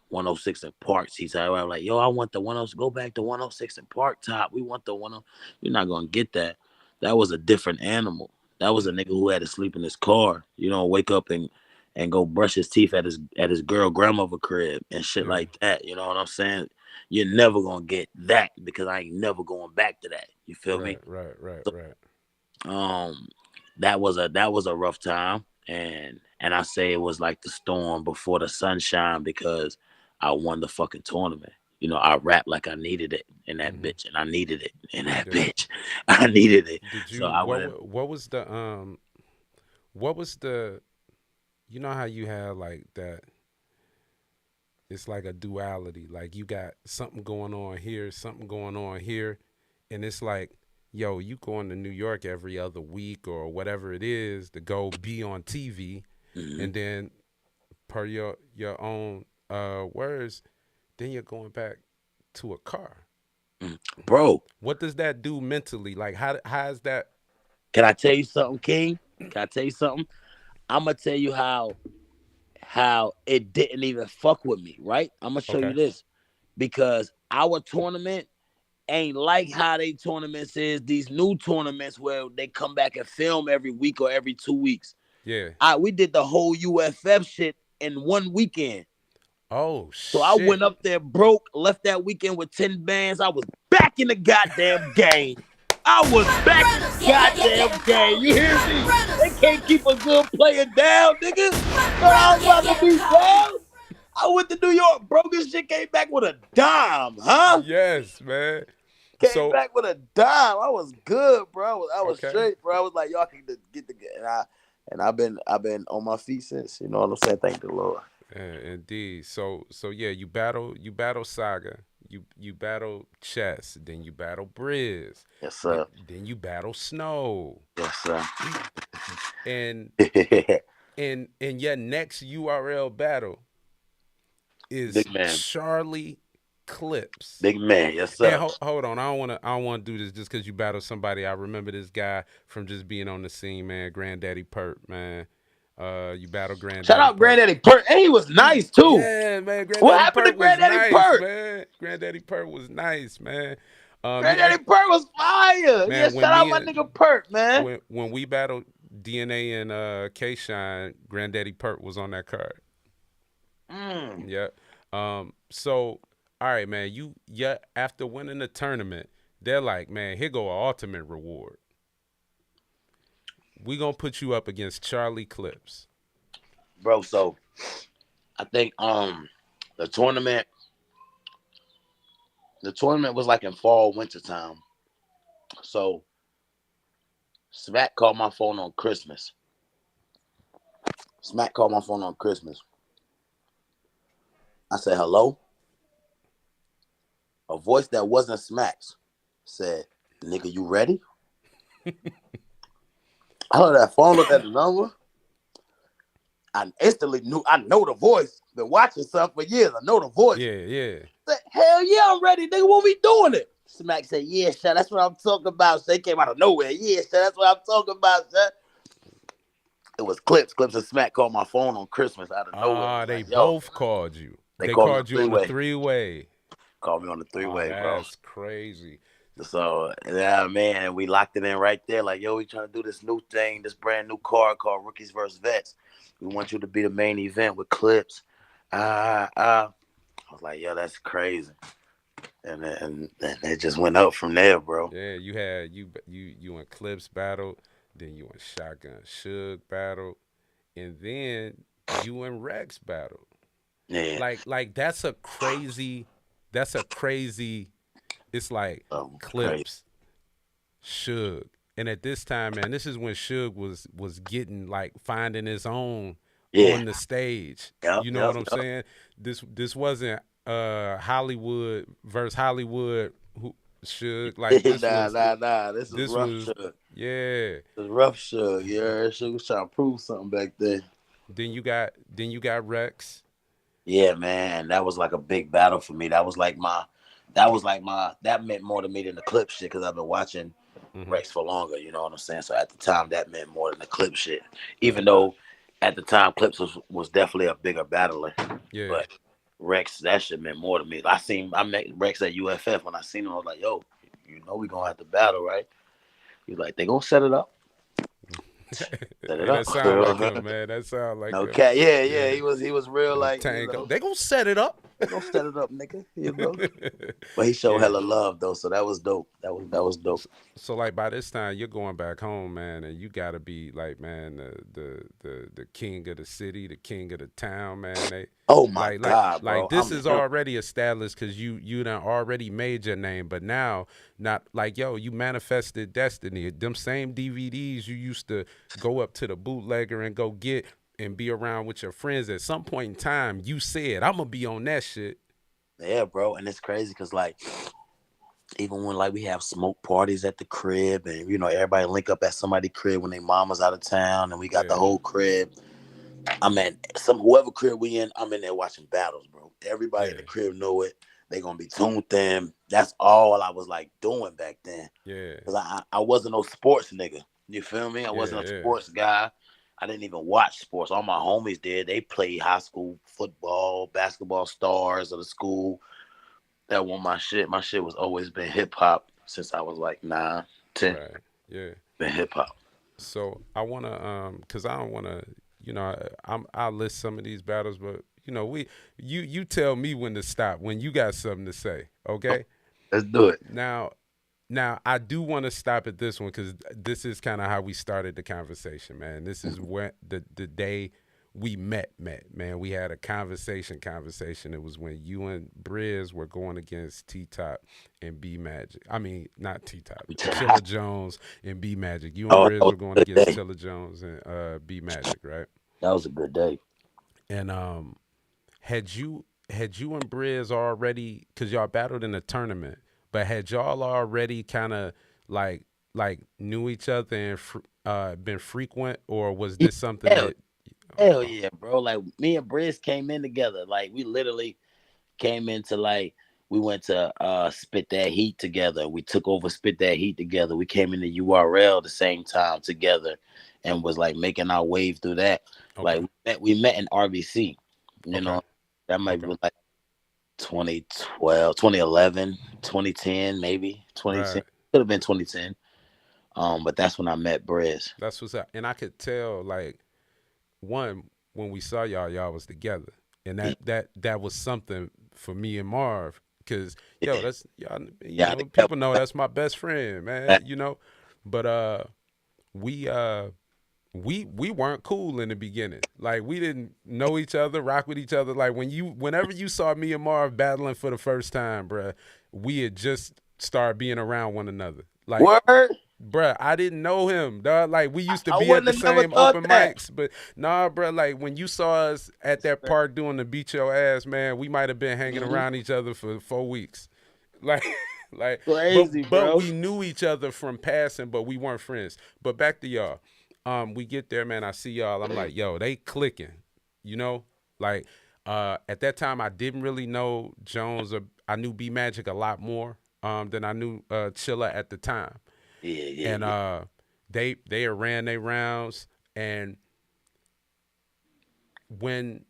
106 in Park, he's like, yo, I want the 106, go back to 106 in Park top. We want the 10. You're not gonna get that. That was a different animal. That was a nigga who had to sleep in his car, wake up and go brush his teeth at his girl grandmother crib and shit Yeah. like that. You know what I'm saying? You're never gonna get that because I ain't never going back to that. You feel me? Right. Right. Right. So Right. Um, that was a rough time, and I say it was like the storm before the sunshine because I won the fucking tournament. I rapped like I needed it in that Hmm. bitch, and I needed it in that Did bitch. I needed it, did so you I went. what was the what was the you know how you have like that, it's like a duality. Like you got something going on here, something going on here, and it's like, yo, you going to New York every other week or whatever it is to go be on TV, Mhm. and then per your own words, then you're going back to a car. Mm. Bro, What does that do mentally? Like how is that? can I tell you something, King? Can I tell you something? I'm gonna tell you how it didn't even fuck with me. Right? I'm gonna show you Okay. this because our tournament ain't like how they tournaments is these new tournaments where they come back and film every week or every 2 weeks. Yeah. We did the whole UFF shit in one weekend. Oh So I shit. went up there broke, left that weekend with 10 bands. I was back in the goddamn game. I was back in the goddamn game. You hear me? They can't keep a good player down, nigga. Thought I was about to be down. I went to New York, broke as shit, came back with a dime, huh? Yes, man. Came So back with a dime. I was good, bro. I was okay. straight, bro. I was like, y'all can get the and I've been on my feet since. You know what I'm saying? Thank the Lord. Indeed. So yeah, you battle Saga, you battle Chess, then you battle Briz, Yes, then, sir. then you battle Snow, Yes, sir. and and your next URL battle is Big man. Charlie Clips. Big man. Yes, And sir. hold on, I don't want to do this just because you battle somebody. I remember this guy from just being on the scene, man. Granddaddy Perp, man. You battle Shout Granddaddy out Perp. Granddaddy Pert. And he was nice too. Yeah, man. What Granddaddy happened to Perk was Granddaddy nice, Pert? man. Granddaddy Perk was nice, man. Yeah, Granddaddy Pert was fire. Yeah, man. shout out my nigga Pert, man. When we battled DNA and K Shine, Granddaddy Perk was on that card. Mm. Yep. So all right, man. Yeah. After winning the tournament, they're like, man, here go a ultimate reward. We gonna put you up against Charlie Clips. Bro, so I think the tournament the tournament was like in fall winter time. So Smack called my phone on Christmas. Smack called my phone on Christmas. I said hello. A voice that wasn't Smack's said, "Nigga, you ready?" I heard that phone, looked at the number. I instantly knew I know the voice. Been watching stuff for years. I know the voice. Yeah, yeah. I said, hell yeah, I'm ready, nigga. What we doing it? Smack said, yeah, shit, that's what I'm talking about. So they came out of nowhere. Yeah, shit, that's what I'm talking about, shit. It was Clips. Clips and Smack called my phone on Christmas out of nowhere. It Ah, was they like, yo, both called you. they They called me on called you three on the way. three-way. Called me on the three Oh, way, bro. that's crazy. So yeah, man, and we locked it in right there. Like, yo, we trying to do this new thing, this brand new card called Rookies versus Vets. We want you to be the main event with Clips. I was like, yo, that's crazy. And it just went up from there, bro. Yeah, you had you and Clips battled, then you and Shotgun Suge battled, and then you and Rex battled. Yeah. Like that's a crazy. It's like Crazy. Clips, Suge, and at this time, man, this is when Suge was getting like finding his own Yeah. on the stage. Yep. You know Yep. what I'm Yep. saying? This wasn't Hollywood versus Hollywood who Suge. Like Nah. This is this rough was shit. yeah. This rough shit. Yeah, she was trying to prove something back then. Then you got Rex. Yeah, man, that was like a big battle for me. That meant more to me than the clip shit because I've been watching Hmm. Rex for longer. You know what I'm saying? So at the time, that meant more than the clip shit. Even Right. though at the time, Clips was definitely a bigger battler, Yeah. but Rex, that shit meant more to me. I met Rex at UFF. When I seen him, I was like, yo, you know we gonna have to battle, right? He's like, they gonna set it up. Set it Hey, that up. sound like him, man. That sound like him. Okay, yeah. Yeah. He was real like, Tango. They gonna set it up. Don't set it up, nigga. But he showed Yeah. hella love though, so that was dope. That was dope. So like by this time you're going back home, man, and you gotta be like, man, the king of the city, the king of the town, man. They Oh my like god, bro. this I'm is him. already established because you done already made your name, but now not like yo, you manifested destiny. Them same DVDs you used to go up to the bootlegger and go get and be around with your friends. At some point in time, you said, "I'm gonna be on that shit." Yeah, bro. And it's crazy because like even when like we have smoke parties at the crib and everybody link up at somebody's crib when their mama's out of town and we got the Yeah, whole crib. I'm at whoever crib we in, I'm in there watching battles, bro. Everybody in yeah, the crib know it. They gonna be tuned in. That's all I was like doing back then. yeah, Cause I wasn't no sports nigga. You feel me? I yeah, wasn't a yeah. sports guy. I didn't even watch sports. All my homies did. They played high school football, basketball stars of the school. That was my shit. My shit was always been hip hop since I was like 9, 10. Right. Yeah. Been hip hop. So I wanna cause I don't wanna I'll list some of these battles, but you tell me when to stop when you got something to say. Okay. Let's do it. Now I do want to stop at this one because this is kind of how we started the conversation, man. This is when the day we met, man. We had a conversation. It was when you and Briz were going against T Top and B Magic. I mean, not T Top, Chilla Jones and B Magic. You and Oh, that Briz was were going a good against day. Chilla Jones and B Magic, right? That was a good day. And had you and Briz already, because y'all battled in a tournament, but had y'all already kind of like knew each other and been frequent, or was this something Hell, that hell oh, yeah, bro. Like me and Briz came in together. Like we literally came into like we went to Spit That Heat together. We took over Spit That Heat together. We came into URL the same time together and was like making our wave through that. Like okay, we met in RBC. You okay, know, that might okay, be like 2012, 2011, 2010, maybe 2010. right. Could have been 2010. But that's when I met Briz. That's what's up. And I could tell like one when we saw y'all was together, and Yeah, that was something for me and Marv, because yo, yeah, that's y'all, yeah. I people know that's my best friend, man, but we we weren't cool in the beginning. Like we didn't know each other, rock with each other. Like whenever you saw me and Marv battling for the first time, bruh, we had just started being around one another. Like, Word. bruh, I didn't know him, dog. Like we used to I be at wouldn't the have never same thought open that. mics, but nah, bruh. Like when you saw us at that park doing the beat your ass, man, we might have been hanging Mhm. around each other for 4 weeks. Like, like, Crazy, but bro. we knew each other from passing, but we weren't friends. But back to y'all. We get there, man. I see y'all. I'm like, yo, they clicking, you know. Like, at that time, I didn't really know Jones. Or I knew B Magic a lot more than I knew Chilla at the time. Yeah, yeah, And yeah. they ran their rounds. And when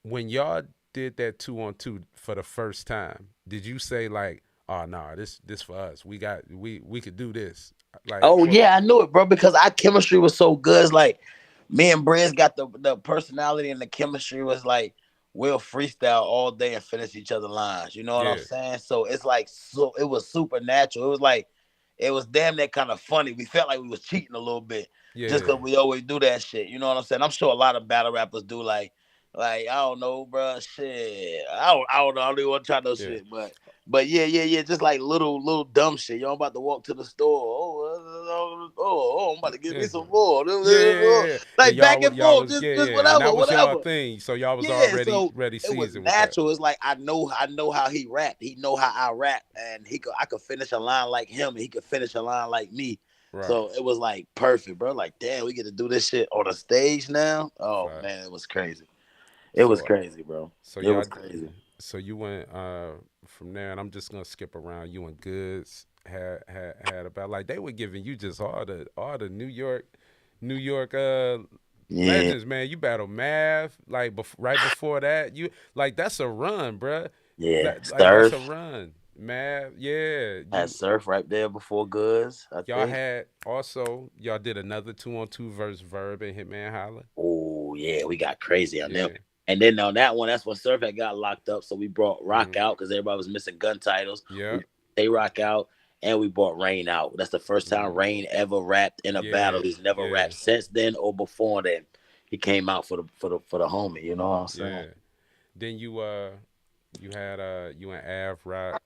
y'all did that 2-on-2 for the first time, did you say like, oh no, nah, this for us. We could do this. Like Oh what? yeah, I knew it, bro. Because our chemistry was so good. It's like me and Briz got the personality and the chemistry was like we'll freestyle all day and finish each other lines. You know what I'm Yeah, saying? So it's like it was supernatural. It was like it was damn that kind of funny. We felt like we was cheating a little bit just yeah, because we always do that shit. You know what I'm saying? I'm sure a lot of battle rappers do like I don't know, bro. Shit, I don't know. I don't even want to try no yeah, shit, but yeah, yeah, yeah, just like little dumb shit. Yo, I'm about to walk to the store. I'm about to get me yeah. some more. Yeah, yeah, yeah. And Like back and y'all forth, was yeah, just yeah. And whatever, that was y'all whatever. thing. So y'all was Yeah, already so ready it was seasoned with that. natural. It's like I know how he rap. He know how I rap, and I could finish a line like him, and he could finish a line like me. Right. So it was like perfect, bro. Like, damn, we get to do this shit on the stage now. Oh man, Facts. it was crazy. It was So crazy, bro. so It y'all was crazy. so you went from there, and I'm just gonna skip around. You and Goods had about like they were giving you just all the New York Yeah, legends, man. You battle Math like right before that. You like that's a run, bruh. yeah. Like that's a Surf run. Math, yeah. had surf right there before Goods, I Y'all think. had also y'all did another 2-on-2 versus Verb and Hitman Holla. Oh yeah, we got crazy on them. Yeah. And then on that one, that's when Surf had got locked up. So we brought Rock Mm-hmm. out because everybody was missing gun titles. We Yep. they Rock out, and we brought Rain out. That's the first time Mm. Rain ever rapped in a battle. Yeah. He's never Yeah. rapped since then or before then. He came out for the homie. You know what I'm saying? Yeah. Then you had you and Av rocked.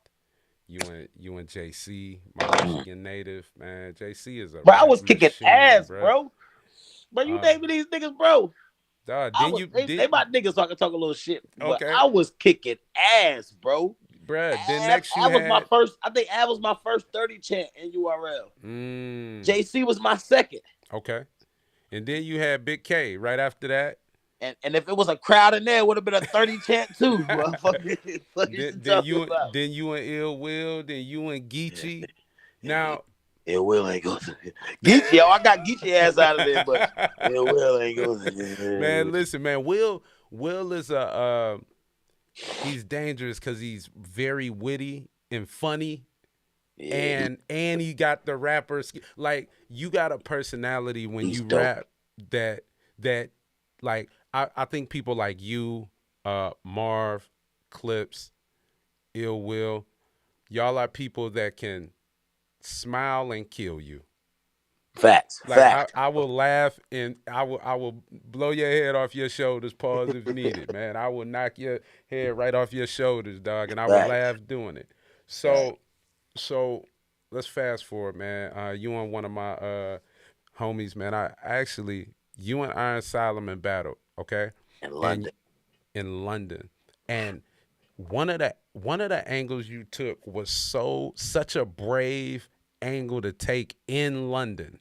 You and JC, my Michigan native, man. JC is a Bro, I rap was kicking machine, ass, bruh. bro. Bro, you Uh, naming these niggas, bro. dog, I then was you they did my niggas so I can talk a little shit, but okay, I was kicking ass, bro. bruh. Then Av, next you Av was my had first. I think Av was my first 30 chant in URL. mm, JC was my second. okay, and then you had Big K right after that. And if it was a crowd in there, it would have been a 30 chant too. Motherfucker. What you then talking you about? then you and Ill Will, then you and Geechee. Now, It will ain't go to Geechee. Yo, I got Geechee ass out of there, but it will ain't go man, to listen, man. Will is he's dangerous because he's very witty and funny, yeah, and he got the rapper like you got a personality when he's you dope. rap that like I think people like you, Marv, Clips, Ill Will, y'all are people that can smile and kill you. Facts. Like Facts. I will laugh and I will blow your head off your shoulders, pause if needed, man. I will knock your head right off your shoulders, dog, and I will Facts. laugh doing it. Facts. So let's fast forward, man. You and one of my homies, man. I actually you and Iron Solomon battled, okay? In And London. in London. And one of the angles you took was such a brave angle to take in London.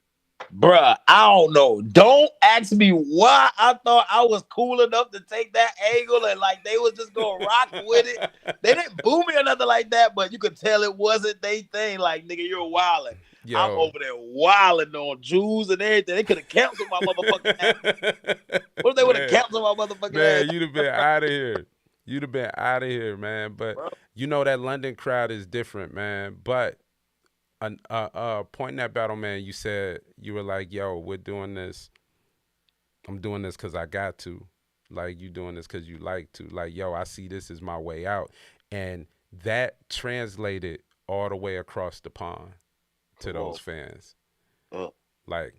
Bruh, I don't know. Don't ask me why I thought I was cool enough to take that angle and like they was just gonna rock with it. They didn't boo me or nothing like that, but you could tell it wasn't they thing. Like, nigga, you're wilding. I'm Yo. over there wilding on Jews and everything. They could have canceled my motherfucking ass. What if they would have man, canceled my motherfucking man, ass, you'd have been out of here. You'd have been out of here, man. But bro? you know that London crowd is different, man. But point in that battle, man, you said you were like, "Yo, we're doing this. I'm doing this because I got to. Like you doing this because you like to. Like, yo, I see this as my way out." And that translated all the way across the pond to Whoa. those fans. Uh, Like,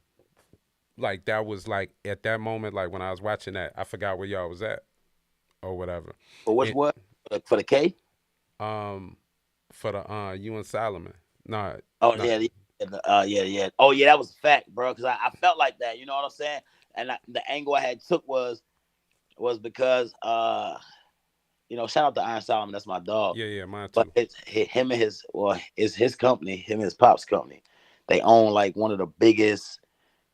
like that was like at that moment, like when I was watching that, I forgot where y'all was at or whatever. for which It one? For the K? um for the you and Solomon. Nah, Oh nah. yeah, yeah. Oh yeah, that was a fact, bro. Because I felt like that. You know what I'm saying? And the angle I had took was because shout out to Iron Solomon, that's my dog. Yeah, mine But too. it's him and it's his company, him and his pop's company. They own like one of the biggest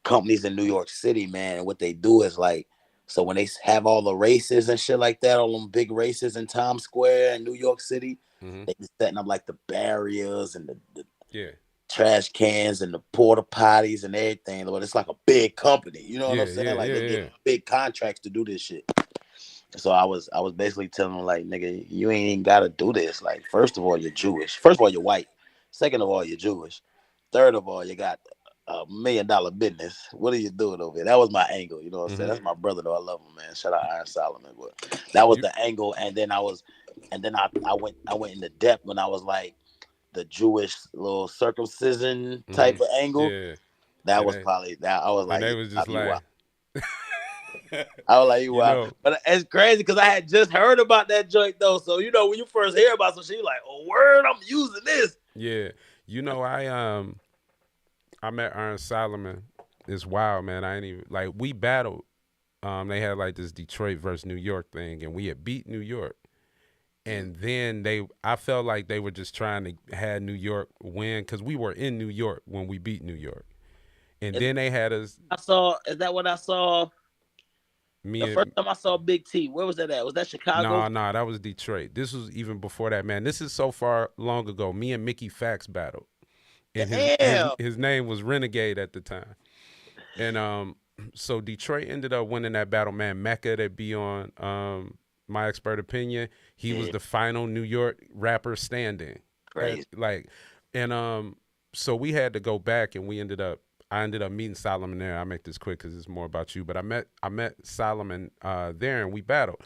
companies in New York City, man. And what they do is like, so when they have all the races and shit like that, all them big races in Times Square in New York City, Hmm. they be setting up like the barriers and the Yeah, trash cans and the porta potties and everything. But it's like a big company, you know what I'm yeah, saying? yeah, Like they yeah, get yeah. big contracts to do this shit. So I was basically telling them like, nigga, you ain't even gotta do this. Like, first of all, you're Jewish. First of all, you're white. Second of all, you're Jewish. Third of all, you got $1 million business. What are you doing over here? That was my angle. You know what I'm saying? Hmm. That's my brother though. I love him, man. Shout out Iron Solomon. But that was You. the angle. And then I went into depth when I was like the Jewish little circumcision Hmm. type of angle. Yeah, That and was they probably that. I was and like, they was just you like, out. I was like, you you out. know, But it's crazy because I had just heard about that joint though. So when you first hear about some shit, you like, oh word, I'm using this. yeah, I met Aaron Solomon. It's wild, man. I ain't even like we battled. They had like this Detroit versus New York thing, and we had beat New York. And then I felt like they were just trying to have New York win because we were in New York when we beat New York. And Is then they had us, is that what I saw the me first and time I saw Big T? Where was that at? Was that Chicago? nah, that was Detroit. This was even before that, man. This is so far long ago. Me and Mickey Fax battled, and his his Damn. his name was Renegade at the time. And so Detroit ended up winning that battle, man. Mecca that be on My Expert Opinion. He was Yeah, the final New York rapper standing. crazy. And so we had to go back and we ended up I ended up meeting Solomon there. I make this quick because it's more about you. But I met Solomon there, and we battled.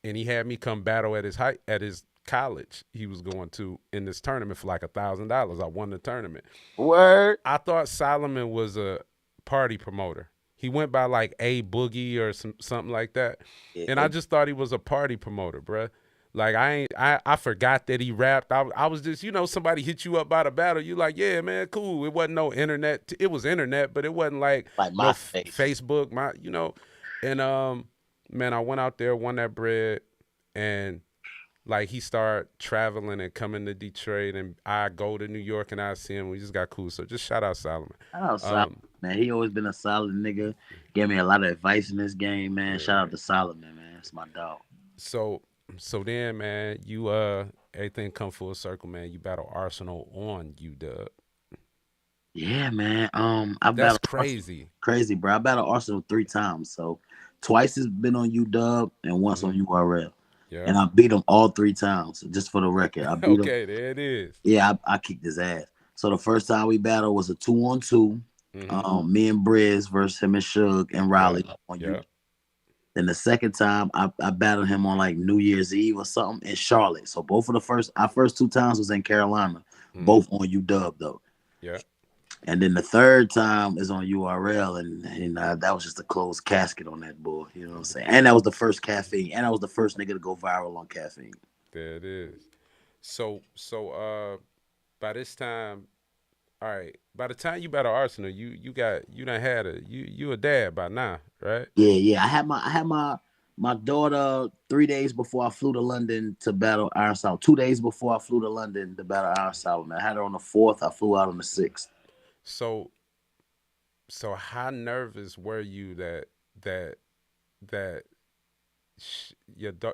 And he had me come battle at his college he was going to in this tournament for like $1,000. I won the tournament. Word. I thought Solomon was a party promoter. He went by like A Boogie or something like that, and I Yeah, just thought he was a party promoter, bruh. Like I forgot that he rapped. I was just somebody hit you up by the battle. You like yeah man cool. It wasn't no internet. It was internet, but it wasn't like like no my face. Facebook. And man I went out there won that bread and like he started traveling and coming to Detroit, and I go to New York and I see him. We just got cool. So just shout out Solomon. Shout out Solomon, Um, man. He always been a solid nigga. Gave me a lot of advice in this game, man. yeah, Shout out man. to Solomon, man. It's my dog. So so then, man, you everything come full circle, man. You battle Arsenal on UW. Yeah, man. I That's battled Arsenal. crazy. Crazy, bro. I battled Arsenal 3 times. So twice has been on UW and once Hmm. on URL. Yeah. And I beat him all 3 times. Just for the record, I beat him. Okay, there it is. Yeah, I kicked his ass. So the first time we battled was a 2-on-2. Mm-hmm. Me and Briz versus him and Suge and Yeah. Riley on Yeah. UW. Then the second time I battled him on like New Year's Eve or something in Charlotte. So both of our first 2 times was in Carolina, Mm-hmm. both on UW though. Yeah. And then the third time is on URL, and that was just a closed casket on that boy. You know what I'm saying? And that was the first caffeine, and I was the first nigga to go viral on caffeine. There it is. So by this time, all right. By the time you battle Arsenal, you done had you a dad by now, right? Yeah, yeah. I had my daughter 3 days before I flew to London to battle Iron Solomon. 2 days before I flew to London to battle Iron Solomon. I had her on the 4th. I flew out on the 6th. So so how nervous were you that that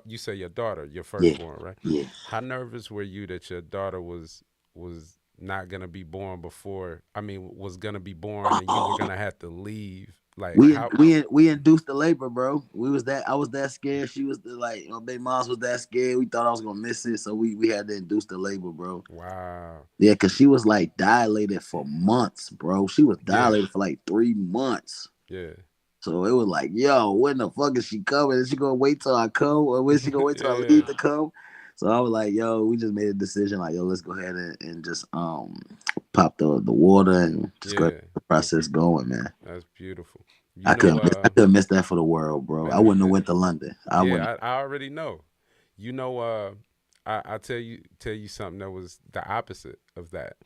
you say your daughter, your Yeah, firstborn, right? yeah. How nervous were you that your daughter was not gonna be born before? I mean, was gonna be born and you were gonna have to leave? Like how? We induced the labor, bro. I was that scared. She was like my baby moms was that scared. We thought I was gonna miss it, so we had to induce the labor, bro. Wow. Yeah, cause she was like dilated for months, bro. She was Yeah. dilated for like 3 months. Yeah. So it was like, yo, when the fuck is she coming? Is she gonna wait till I come, or when she gonna wait till I Yeah. leave to come? So I was like, yo, we just made a decision, like, yo, let's go ahead and just pop the water and just go ahead Yeah. and get the process going, man. That's beautiful. You know, I couldn't miss that for the world, bro. I man. wouldn't have went to London. I wouldn't. Yeah, I already know. You know, I tell you something that was the opposite of that.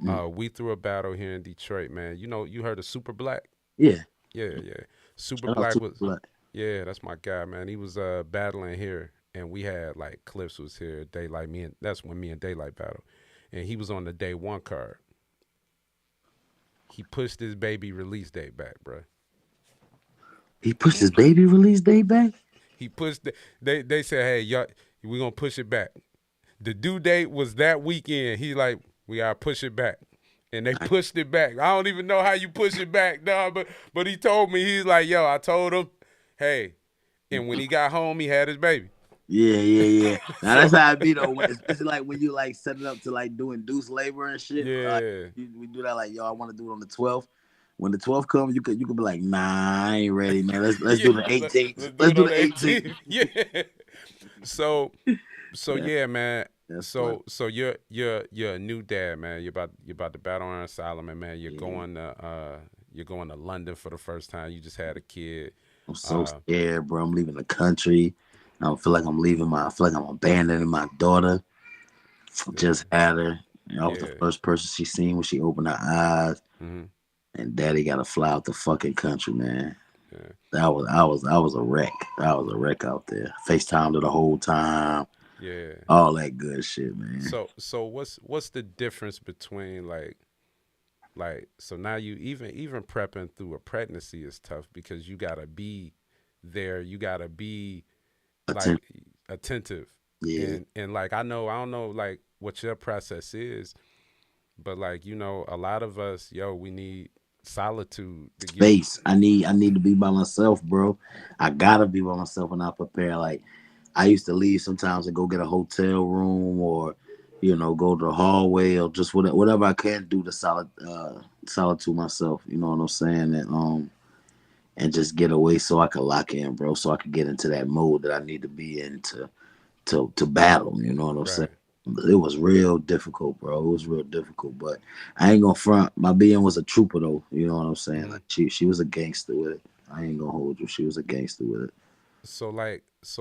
Mm. We threw a battle here in Detroit, man. You know, you heard of Super Black? Yeah, Yeah, yeah. Super shout out Black to was Black. yeah, that's my guy, man. He was battling here, and we had like Clips was here, Daylight. That's when me and Daylight battled, and he was on the day one card. He pushed his baby release date back, bruh. He pushed his baby release date back. He pushed they said, hey, y'all, we gonna push it back. The due date was that weekend. He like, we gotta push it back. And they pushed it back. I don't even know how you push it back, dog, but he told me, he's like, yo, I told him, hey, and when he got home, he had his baby. Yeah, yeah, yeah. Now So that's how I be though. Especially like when you like set it up to like do induced labor and shit. Like yeah. we do that like, yo, I want to do it on the 12th. When the 12th comes, you could be like, nah, I ain't ready, man. Let's Yeah, do the 18th. let's do Let's it do on the the 18th. 18th. Yeah. So That's, yeah, man. that's fun. So you're a new dad, man. You're about to battle Aaron Solomon, man. Yeah. You're going to London for the first time. You just had a kid. I'm so Uh scared, bro. I'm leaving the country. I don't feel like I feel like I'm abandoning my daughter. yeah, Just had her. I was the yeah. first person she seen when she opened her eyes. Hmm. And daddy got to fly out the fucking country, man. Yeah. I was a wreck. I was a wreck out there. FaceTimed her the whole time. Yeah. All that good shit, man. So what's the difference between like so now you even prepping through a pregnancy is tough because you gotta be there, you gotta be like Attention. attentive. Yeah. And like I don't know like what your process is, but like, a lot of us, yo, we need solitude to get Space. I need to be by myself, bro. I gotta be by myself when I prepare. Like I used to leave sometimes and go get a hotel room or go to the hallway or just whatever I can do to solitude myself. You know what I'm saying? And just get away so I could lock in, bro. So I could get into that mode that I need to be in to battle. You know what I'm saying? Right. It was real difficult, bro. It was real difficult, but I ain't gonna front. My being was a trooper though. You know what I'm saying? Hmm. Like she was a gangster with it. I ain't gonna hold you. She was a gangster with it. So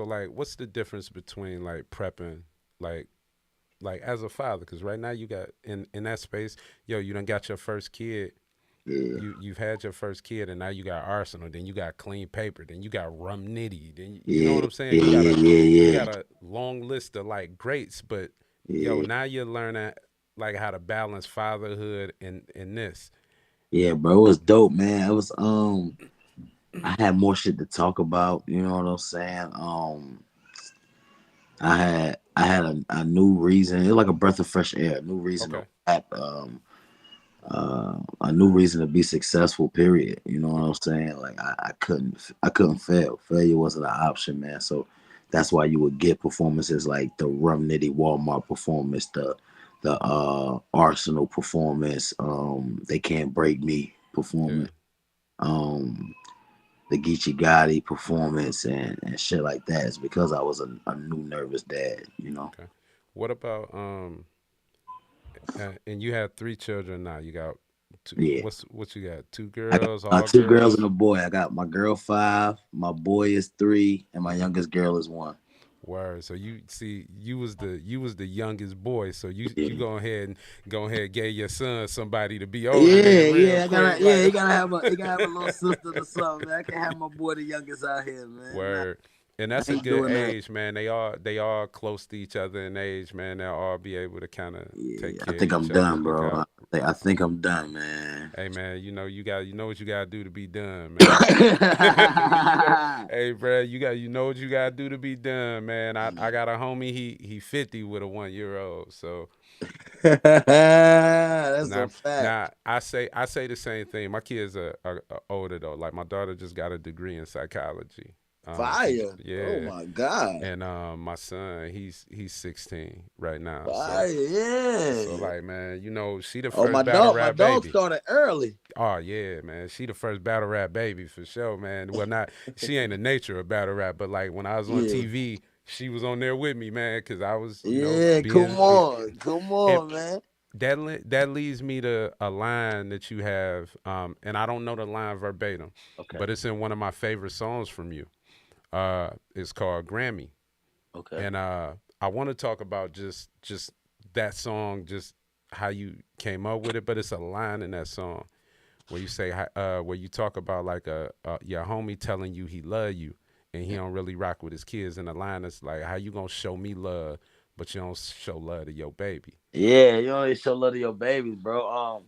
like, what's the difference between like prepping, like like as a father? Because right now you got in that space, yo, you done got your first kid. Yeah, You've had your first kid, and now you got arsenal. Then you got clean paper. Then you got rum nitty. Then you know yeah, what I'm saying. yeah, yeah, You yeah, got a long list of like greats, but yo, yeah, now you're learning like how to balance fatherhood and this. yeah, bro. It was dope, man. It was I had more shit to talk about. You know what I'm saying? I had a new reason. It was like a breath of fresh air. A new reason to Okay. rap. A new reason to be successful. Period. You know what I'm saying? Like I couldn't fail. Failure wasn't an option, man. So that's why you would get performances like the Rum Nitty Walmart performance, the Arsenal performance, They Can't Break Me Yeah. performance, um, the Geechee Gotti performance, and shit like that. It's because I was a new nervous dad. You know. Okay. What about and you have three children now. You got two, Yeah. what you got? Two I got girls, all two girls and girls. a boy. I got my girl 5, my boy is 3, and my Hmm. youngest girl is 1. Word. So you see, you was the youngest boy. So you Yeah, go ahead gave your son somebody to be older than yeah, real yeah. I quick. gotta, yeah. Like He gotta have a little sister or something. Man. I can't have my boy the youngest out here, man. Nah, word. And I that's a ain't good doing that. age, man. They all close to each other in age, man. They'll all be able to kind of take Yeah, I care of think each I'm other, done, look bro. out. I think I'm done, man. Hey man, you know what you gotta do to be done, man. Hey bro, you know what you gotta do to be done, man. I got a homie, he 50 with a 1 year old. So That's a now fact. now I say the same thing. My kids are older though. Like my daughter just got a degree in psychology. Fire. Oh Yeah, my god. and my son he's 16 right now. So Fire. so Yeah. like man, she the Oh, first battle my rap dog baby. started early. Oh yeah, man. She the first battle rap baby for sure, man. Well, not she ain't the nature of battle rap, but like when I was on Yeah. TV, she was on there with me, man, because I was, Yeah, come and on, man. that leads me to a line that you have, and I don't know the line verbatim, Okay, but it's in one of my favorite songs from you. It's called Grammy, okay. and I want to talk about just that song, just how you came up with it, but it's a line in that song where you say where you talk about like your homie telling you he love you and he don't really rock with his kids, and the line is like, how you gonna show me love but you don't show love to your baby? Yeah, you only show love to your babies, bro.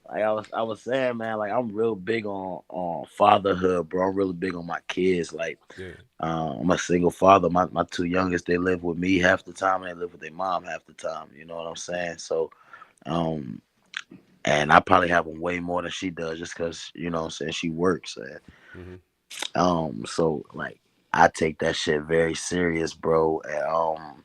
Like I was saying, man, like I'm real big on fatherhood, bro. I'm really big on my kids. Like, Yeah. I'm a single father. My two youngest, they live with me half the time, and they live with their mom half the time. You know what I'm saying? So, um, and I probably have them way more than she does, just because what I'm saying, she works. Mm-hmm. So like I take that shit very serious, bro. And,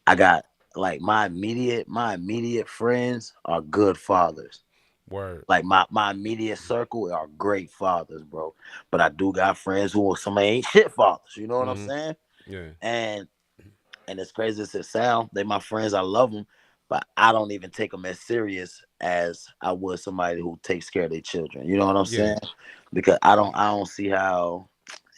I got like my immediate friends are good fathers. Word. Like my immediate circle are great fathers, bro. But I do got friends who are some ain't shit fathers. You know what I'm Mm-hmm. saying? Yeah. And as crazy as it sound, they my friends. I love them, but I don't even take them as serious as I would somebody who takes care of their children. You know what I'm Yeah. saying? Because I don't see how.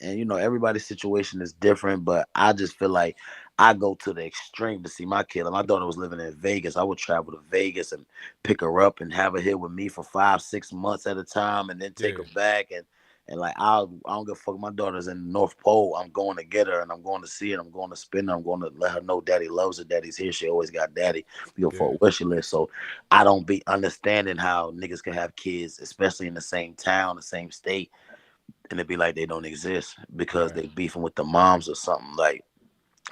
And everybody's situation is different, but I just feel like I go to the extreme to see my kid. Like my daughter was living in Vegas. I would travel to Vegas and pick her up and have her here with me for 5, 6 months at a time, and then take Yeah. her back. And like I don't give a fuck. My daughter's in the North Pole. I'm going to get her, and I'm going to see her. I'm going to spend her. I'm going to let her know Daddy loves her. Daddy's here. She always got Daddy. We go Yeah. for where she lives. So I don't be understanding how niggas can have kids, especially in the same town, the same state, and it be like they don't exist because Right. they beefing with the moms or something. Like,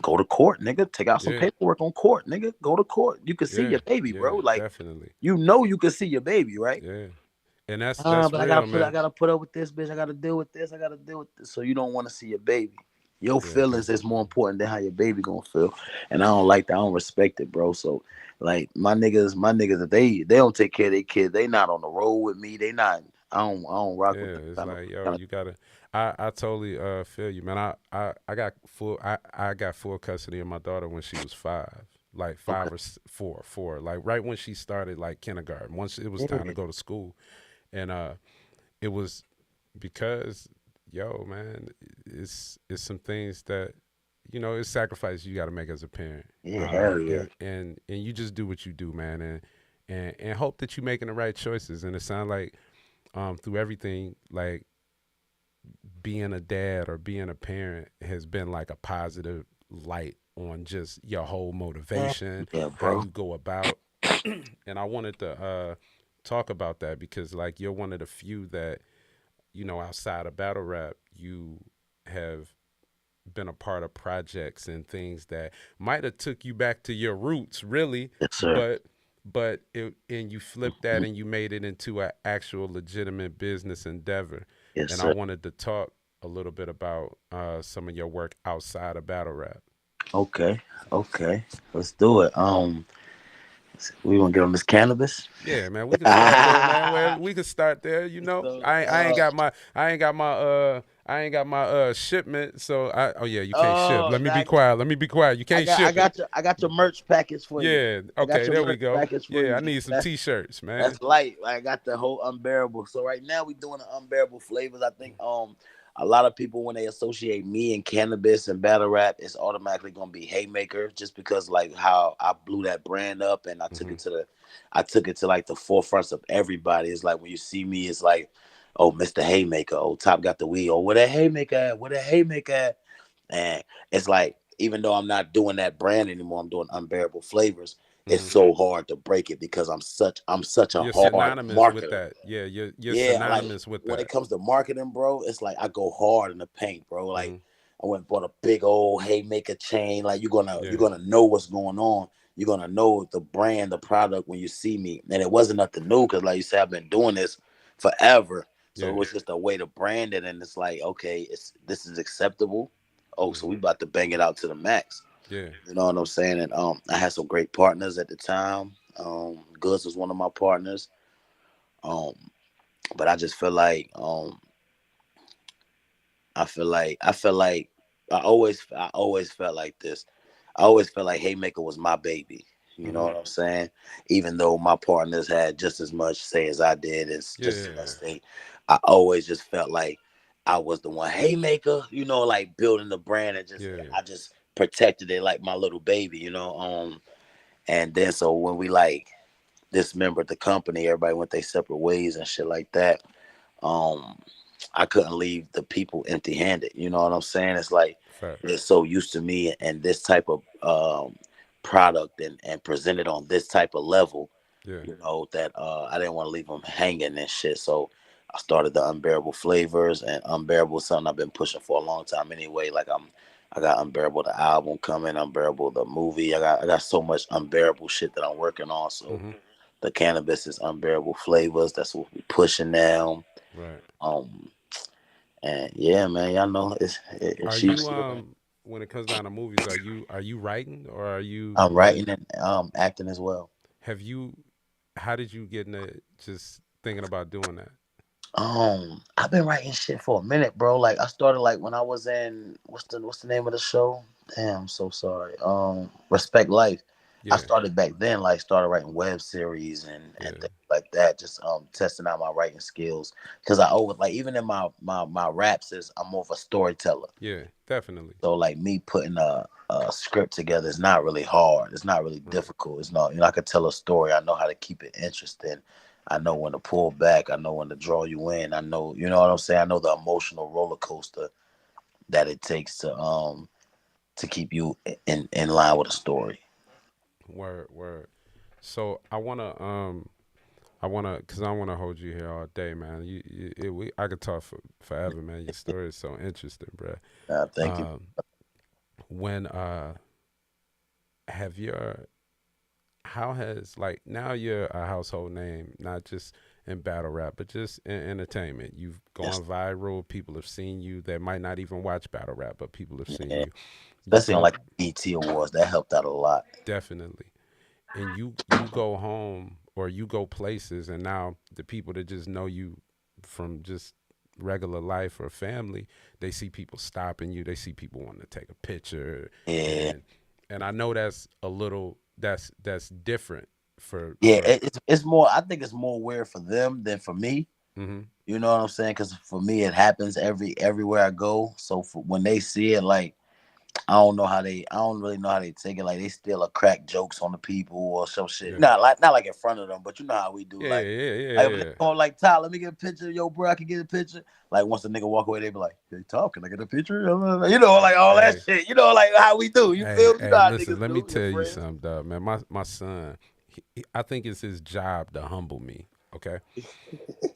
go to court, nigga. Take out some Yeah. paperwork on court, nigga. Go to court. You can see Yeah. your baby, Yeah. bro. Like, Definitely. you can see your baby, right? Yeah. And that's But I gotta real, put I man. gotta put up with this bitch. I gotta deal with this. I gotta deal with this. So you don't want to see your baby. Your Yeah, feelings is more important than how your baby gonna feel, and I don't like that. I don't respect it, bro. So, like my niggas, if they don't take care of their kids, they not on the road with me. They not. I don't rock with yeah. them It's kind of like, yo, kind of. you gotta. I totally feel you, man. I got full I got full custody of my daughter when she was 5, like Okay. 5 or 4, like right when she started like kindergarten. Once it was time to Yeah. go to school, and it was because, yo, man, it's some things that, it's sacrifices you got to make as a parent, Yeah. Hell yeah. and you just do what you do, man, and hope that you're making the right choices. And it sounds like, through everything, like being a dad or being a parent has been like a positive light on just your whole Yeah. motivation, Yeah, how bro. you go about. And I wanted to talk about that because, like, you're one of the few that, outside of battle rap, you have been a part of projects and things that might have took you back to your roots, really, Yes, sir. but you flipped that Mhm. and you made it into an actual legitimate business endeavor. Yes, And I sir. wanted to talk a little bit about some of your work outside of battle rap. Okay. Okay. Let's do it. We gonna get on this cannabis. Yeah, man, we could start there, man. Where we could start there, So, I ain't got my shipment, so oh yeah, you can't ship. oh, Let me now be quiet. Let me be quiet. You I can't got I ship it. got your I got your merch package for you. Yeah, I got okay, your there we merch go. package for Yeah, I you. need some t-shirts, man. That's light. I got the whole unbearable. So right now we doing the unbearable flavors. I think a lot of people when they associate me and cannabis and battle rap, it's automatically gonna be Haymaker, just because like how I blew that brand up and Hmm. I took it to like the forefronts of everybody. It's like when you see me, it's like, oh, Mr. Haymaker, oh, Top got the weed, oh, where that Haymaker at? Where that Haymaker at? And it's like, even though I'm not doing that brand anymore, I'm doing unbearable flavors. It's Hmm. so hard to break it because I'm such a You're hard synonymous with marketer. that. Yeah, you're Yeah, like synonymous with when it that. comes to marketing, bro, it's like I go hard in the paint, bro. Like Hmm. I went and bought a big old Haymaker chain. Like you're Yeah, gonna know what's going on. You're gonna know the brand, the product when you see me. And it wasn't nothing new because, like you said, I've been doing this forever. So it yeah, was just a way to brand it, and it's like, okay, this is acceptable. Oh, so hmm, we about to bang it out to the max. yeah, You know what I'm saying? And I had some great partners at the time. Goods was one of my partners. Um, but I just feel like I feel like I always felt like this. I always felt like Haymaker was my baby. You know hmm, what I'm saying? Even though my partners had just as much say as I did, it's yeah, just as yeah, much say. I always just felt like I was the one Haymaker. Like building the brand and yeah, yeah, I just protected it like my little baby. And then so when we like dismembered the company, everybody went their separate ways and shit like that. Um, I couldn't leave the people empty handed. You know what I'm saying? It's like they're facts. so used to me and this type of product and presented on this type of level, Yeah, that I didn't want to leave them hanging and shit. So I started the Unbearable Flavors, and Unbearable is something I've been pushing for a long time anyway. Like I got Unbearable the album coming, Unbearable the movie. I got so much unbearable shit that I'm working on. So hmm, the cannabis is Unbearable Flavors. That's what we're pushing now. right. Um, and yeah, man, y'all know Are she's. you when it comes down to movies, are you writing or are you I'm like writing and acting as well. have you how did you get into just thinking about doing that? I've been writing shit for a minute, bro. Like I started like when I was in what's the name of the show? Damn, I'm so sorry. Respect Life. I Yeah, started back then, like started writing web series and yeah, things like that, just testing out my writing skills. Cause I always like even in my raps is I'm more of a storyteller. yeah, definitely. So like me putting a script together is not really hard. It's not really Right. difficult. It's not, I could tell a story. I know how to keep it interesting. I know when to pull back. I know when to draw you in. I know, you know what I'm saying? I know the emotional roller coaster that it takes to keep you in line with a story. Word, word. So cause I wanna hold you here all day, man. I could talk forever, man. Your story is so interesting, bruh. Thank you. Um, when have your how has like now you're a household name, not just in battle rap, but just in entertainment. You've Yes, gone viral. People have seen you that might not even watch battle rap, but people have seen yeah. you. You Especially on go like BT Awards, that helped out a lot. definitely, and you go home or you go places, and now the people that just know you from just regular life or family, they see people stopping you. They see people wanting to take a picture, Yeah, and I know that's a little that's different for yeah. It's more. I think it's more weird for them than for me. hmm You know what I'm saying? Because for me, it happens everywhere I go. So when they see it, like I don't really know how they take it. Like they still a crack jokes on the people or some shit. yeah Not like in front of them, but you know how we do. yeah yeah Like if a nigga yeah call like Ty, let me get a picture. Yo, bro, I can get a picture. Like once the nigga walk away, they be like, hey, Ty, can I get a picture? You know, like all that hey shit. You know, like how we do. You hey feel me? You know hey how listen, niggas let me do. Your tell you friends. something, dog, man. My son, I think it's his job to humble me. Okay,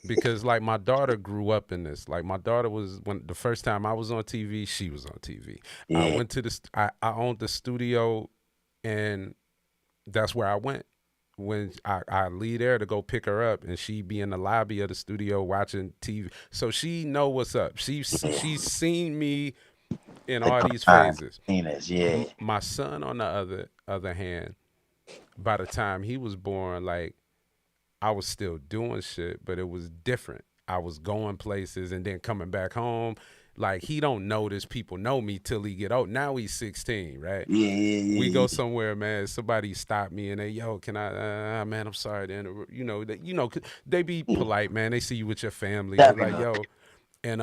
because like my daughter grew up in this. Like my daughter was when the first time I was on TV, she was on TV. I Yeah, went to the I owned the studio, and that's where I went when I leave there to go pick her up, and she be in the lobby of the studio watching TV. So she know what's up. yeah. She's seen me in Like all these time, phases. penis. Yeah, My son, on the other hand, by the time he was born, like I was still doing shit, but it was different. I was going places and then coming back home. Like he don't notice people know me till he get old. Now he's 16, right? yeah, We yeah, go yeah. somewhere, man. Somebody stop me and they, yo, can I? Man, I'm sorry. You know, they be Yeah. polite, man. They see you with your family. They like, Definitely. yo, and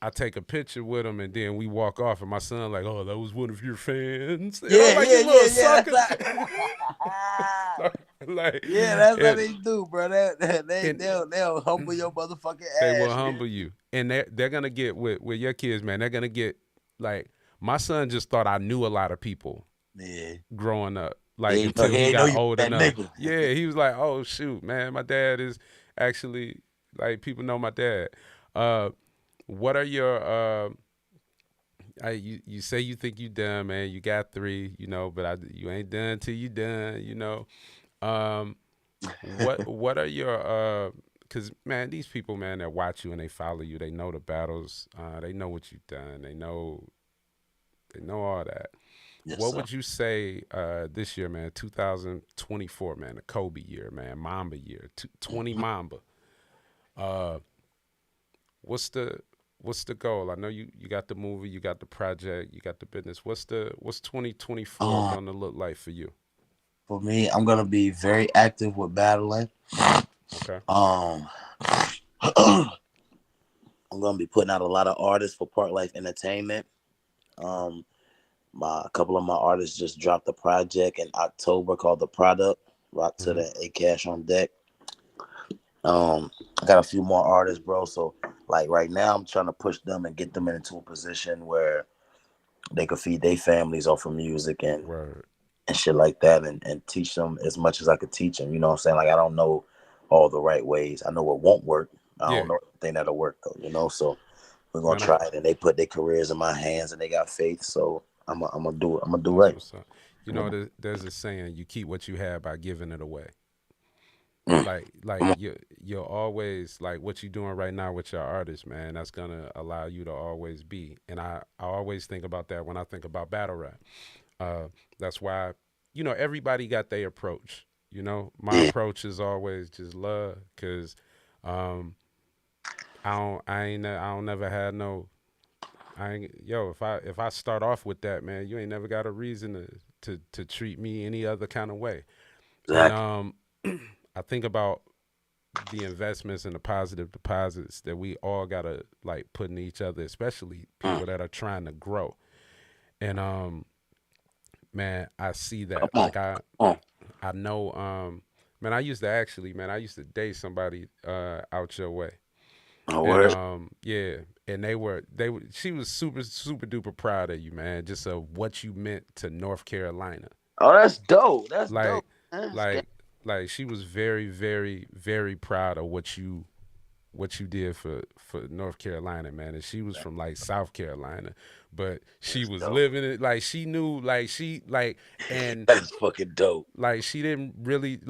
I take a picture with him and then we walk off. And my son like, oh, that was one of your fans. And I'm Yeah, like, yeah, you little yeah, yeah. sucker. That's how. like, Yeah, that's how and they do, bro. and They'll humble your motherfucking they will ass. humble you, and they're gonna get with your kids, man. They're gonna get like my son just thought I knew a lot of people Yeah. growing up, He like ain't know, until he he ain't know got you old that enough. nigga. Yeah, he was like, oh shoot, man, my dad is actually like people know my dad. Uh, what are your you say you think you done, man? You got three, you know, but you ain't done till you done, you know. Um, what are your because man, these people, man, that watch you and they follow you, they know the battles, they know what you've done, they know all that. Yes, What sir. would you say this year, man, 2024, man, the Kobe year, man, Mamba year, 20 Mamba. Uh, what's the goal? I know you got the movie, you got the project, you got the business. What's 2024 Um, gonna look like for you? for me, I'm gonna be very active with battling. Okay. Um, I'm gonna be putting out a lot of artists for Park Life Entertainment. Um, my a couple of my artists just dropped a project in October called The Product. Rock to Mm-hmm. the A Cash on deck. I got a few more artists, bro. So like right now, I'm trying to push them and get them into a position where they could feed their families off of music Word. and shit like that, and teach them as much as I could teach them. You know what I'm saying? Like I don't know all the right ways. I know what won't work. I Yeah, don't know anything that'll work though. You know, so we're gonna man. try it, and they put their careers in my hands, and they got faith. So I'm gonna do it. I'm gonna do That's right. what's up. You I'm know, gonna there's a saying: you keep what you have by giving it away. do, Like come on. you're always like what you're doing right now with your artist, man. That's gonna allow you to always be. And I always think about that when I think about battle rap. That's why everybody got their approach. You know, my Yeah, approach is always just love, cause um, I don't never had no. I ain't, yo, if I start off with that, man, you ain't never got a reason to treat me any other kind of way. And exactly. I think about the investments and the positive deposits that we all gotta like put in each other, especially Mm, people that are trying to grow. And man, I see come that. on, Like come on. I know man, I used to date somebody out your way. Oh, And word. yeah, and she was super duper proud of you, man, just of what you meant to North Carolina. Oh, that's dope. That's dope. Like Man. like like she was very proud of what you what you did for North Carolina, man. And she was from like South Carolina, but she That's was dope. living it like she knew, like she like, and That's fucking dope. like she didn't really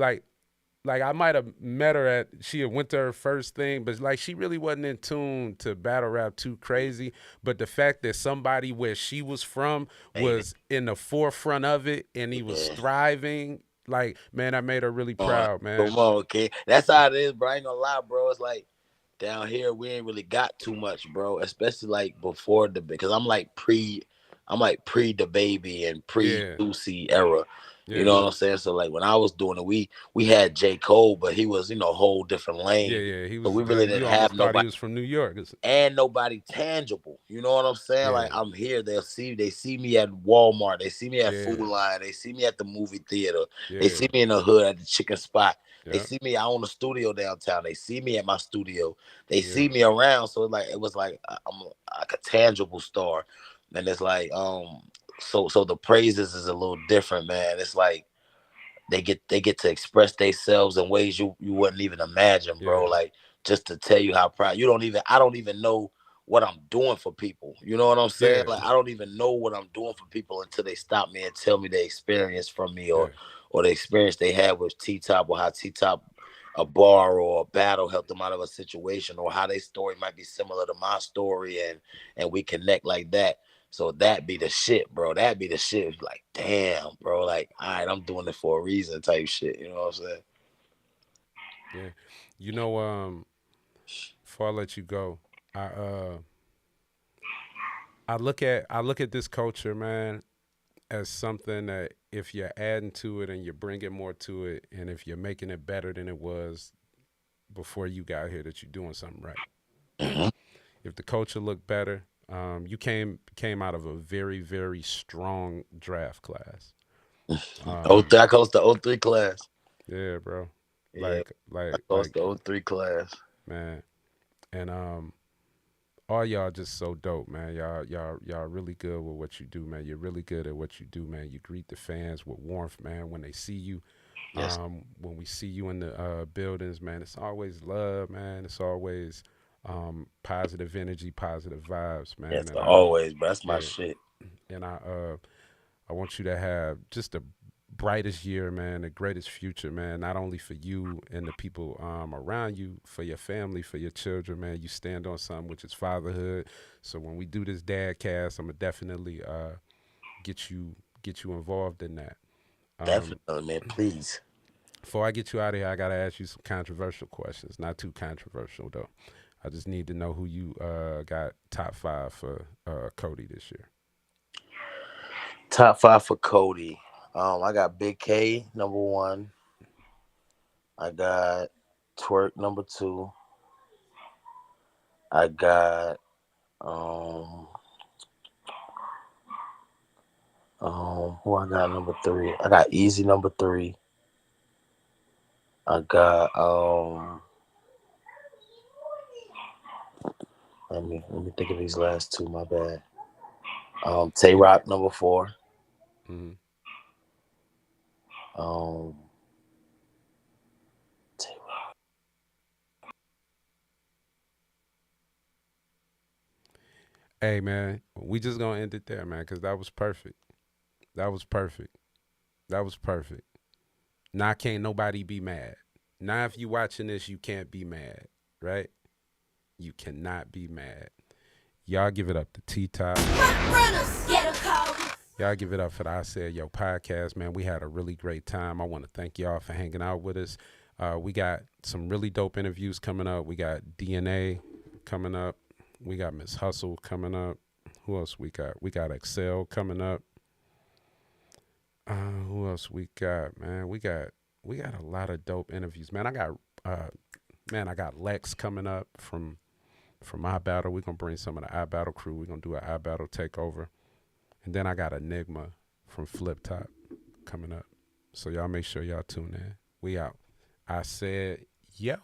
like I might have met her at she had went to her first thing, but like she really wasn't in tune to battle rap too crazy. But the fact that somebody where she was from Made it. was in the forefront of it and he was Yeah. thriving, like man, I made her really Come on, proud, man. come on, okay. That's how it is, bro. I ain't gonna lie, bro. It's like down here we ain't really got too much, bro. Especially like before the because I'm like pre the baby and pre Yeah, Lucy era. You yeah, know what I'm saying? So like when I was doing it, we had J. Cole, but he was, a whole different yeah, lane. yeah. He So was we really you didn't have almost thought he nobody was from New York. and nobody tangible. You know what I'm saying? Like Yeah, I'm here. They see me at Walmart. They see me at Food yeah, Line. They see me at the movie theater. They yeah, see me in the hood at the chicken spot. They yeah, see me. I own a studio downtown. They see me at my studio. They yeah, see me around. So it was like I'm like a tangible star. And it's like so the praises is a little different, man. It's like they get to express themselves in ways you wouldn't even imagine, bro. yeah, Like just to tell you how proud you don't even I don't even know what I'm doing for people. You know what I'm saying? yeah, Like I don't even know what I'm doing for people until they stop me and tell me the experience from me yeah, or the experience they had with T Top or how T Top a bar or a battle helped them out of a situation or how their story might be similar to my story and we connect like that. So that be the shit, bro. That be the shit. It's like, damn, bro. Like, all right, I'm doing it for a reason, type shit. You know what I'm saying? yeah. You know, before I let you go, I I look at this culture, man, as something that if you're adding to it and you're bringing more to it, and if you're making it better than it was before you got here, that you're doing something right. Mhm. If the culture looked better, you came out of a very strong draft class. I call it the '03 class. Yeah, bro. Yeah, I call it Like, the '03 class. man. And all y'all just so dope, man. Y'all really good with what you do, man. You're really good at what you do, man. You greet the fans with warmth, man. When they see you, Yes, when we see you in the buildings, man, it's always love, man. It's always positive energy, positive vibes, yes, man. And always, bro. That's my yeah, shit. and I want you to have just the brightest year, man, the greatest future, man. Not only for you and the people around you, for your family, for your children, man. You stand on something which is fatherhood. So when we do this dad cast, I'm gonna definitely get you involved in that. Um, Definitely, man. Please. Before I get you out of here, I gotta ask you some controversial questions. Not too controversial though. I just need to know who you got top five for Cody this year. Top five for Cody. I got Big K number one. I got Twerk number two. I got um who I got number three? I got Easy number three. I got let me think of these last two, my bad. Tay Rock number four. Hmm. Um Tay Rock. Hey man, we just gonna end it there, man, because that was perfect. That was perfect. That was perfect. Now can't nobody be mad. Now if you watching this, you can't be mad, right? You cannot be mad. Y'all give it up to T Top. Y'all give it up for the I Said Yo podcast, man. We had a really great time. I want to thank y'all for hanging out with us. We got some really dope interviews coming up. We got DNA coming up. We got Miss Hustle coming up. Who else we got? We got Excel coming up. Who else we got, man? We got a lot of dope interviews, man. Uh, I got Lex coming up from iBattle. We're gonna bring some of the iBattle crew. We're gonna do an iBattle takeover, and then I got Enigma from Flip Top coming up. So y'all make sure y'all tune in. We out. I said yo.